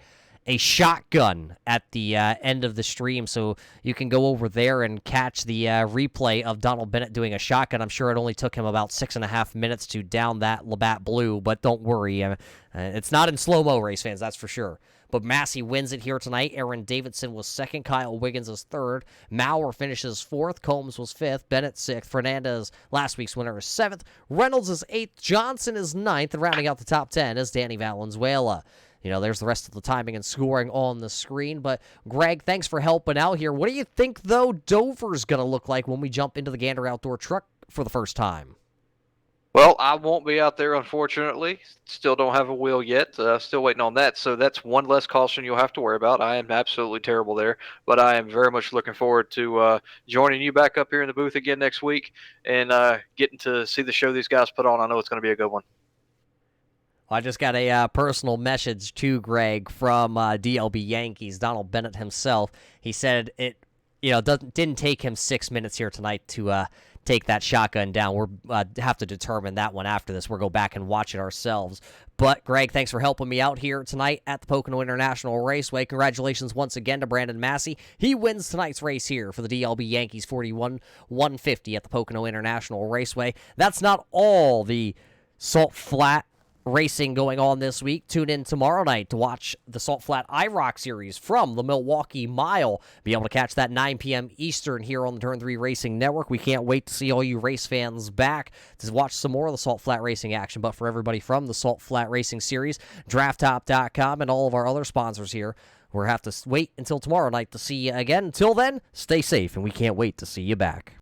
[SPEAKER 1] shotgun at the end of the stream, so you can go over there and catch the replay of Donald Bennett doing a shotgun. I'm sure it only took him about 6.5 minutes to down that Labatt Blue, but don't worry. It's not in slow-mo, race fans, that's for sure. But Massey wins it here tonight. Aaron Davidson was second. Kyle Wiggins is third. Maurer finishes fourth. Combs was fifth. Bennett sixth. Fernandez, last week's winner, is seventh. Reynolds is eighth. Johnson is ninth. And rounding out the top 10 is Danny Valenzuela. You know, there's the rest of the timing and scoring on the screen. But, Greg, thanks for helping out here. What do you think, though, Dover's going to look like when we jump into the Gander Outdoor truck for the first time?
[SPEAKER 2] Well, I won't be out there, unfortunately. Still don't have a wheel yet. Still waiting on that. So that's one less caution you'll have to worry about. I am absolutely terrible there. But I am very much looking forward to joining you back up here in the booth again next week and getting to see the show these guys put on. I know it's going to be a good one.
[SPEAKER 1] I just got a personal message to Greg from DLB Yankees, Donald Bennett himself. He said it, didn't take him 6 minutes here tonight to take that shotgun down. We'll have to determine that one after this. We'll go back and watch it ourselves. But, Greg, thanks for helping me out here tonight at the Pocono International Raceway. Congratulations once again to Brandon Massey. He wins tonight's race here for the DLBYANKEES41 150 at the Pocono International Raceway. That's not all the Salt Flat racing going on this week. Tune in tomorrow night to watch the Salt Flat IROC Series from the Milwaukee Mile. Be able to catch that 9 p.m. Eastern here on the Turn 3 Racing Network. We can't wait to see all you race fans back to watch some more of the Salt Flat Racing action. But for everybody from the Salt Flat Racing Series, DraftTop.com, and all of our other sponsors here, we'll have to wait until tomorrow night to see you again. Until then, stay safe, and we can't wait to see you back.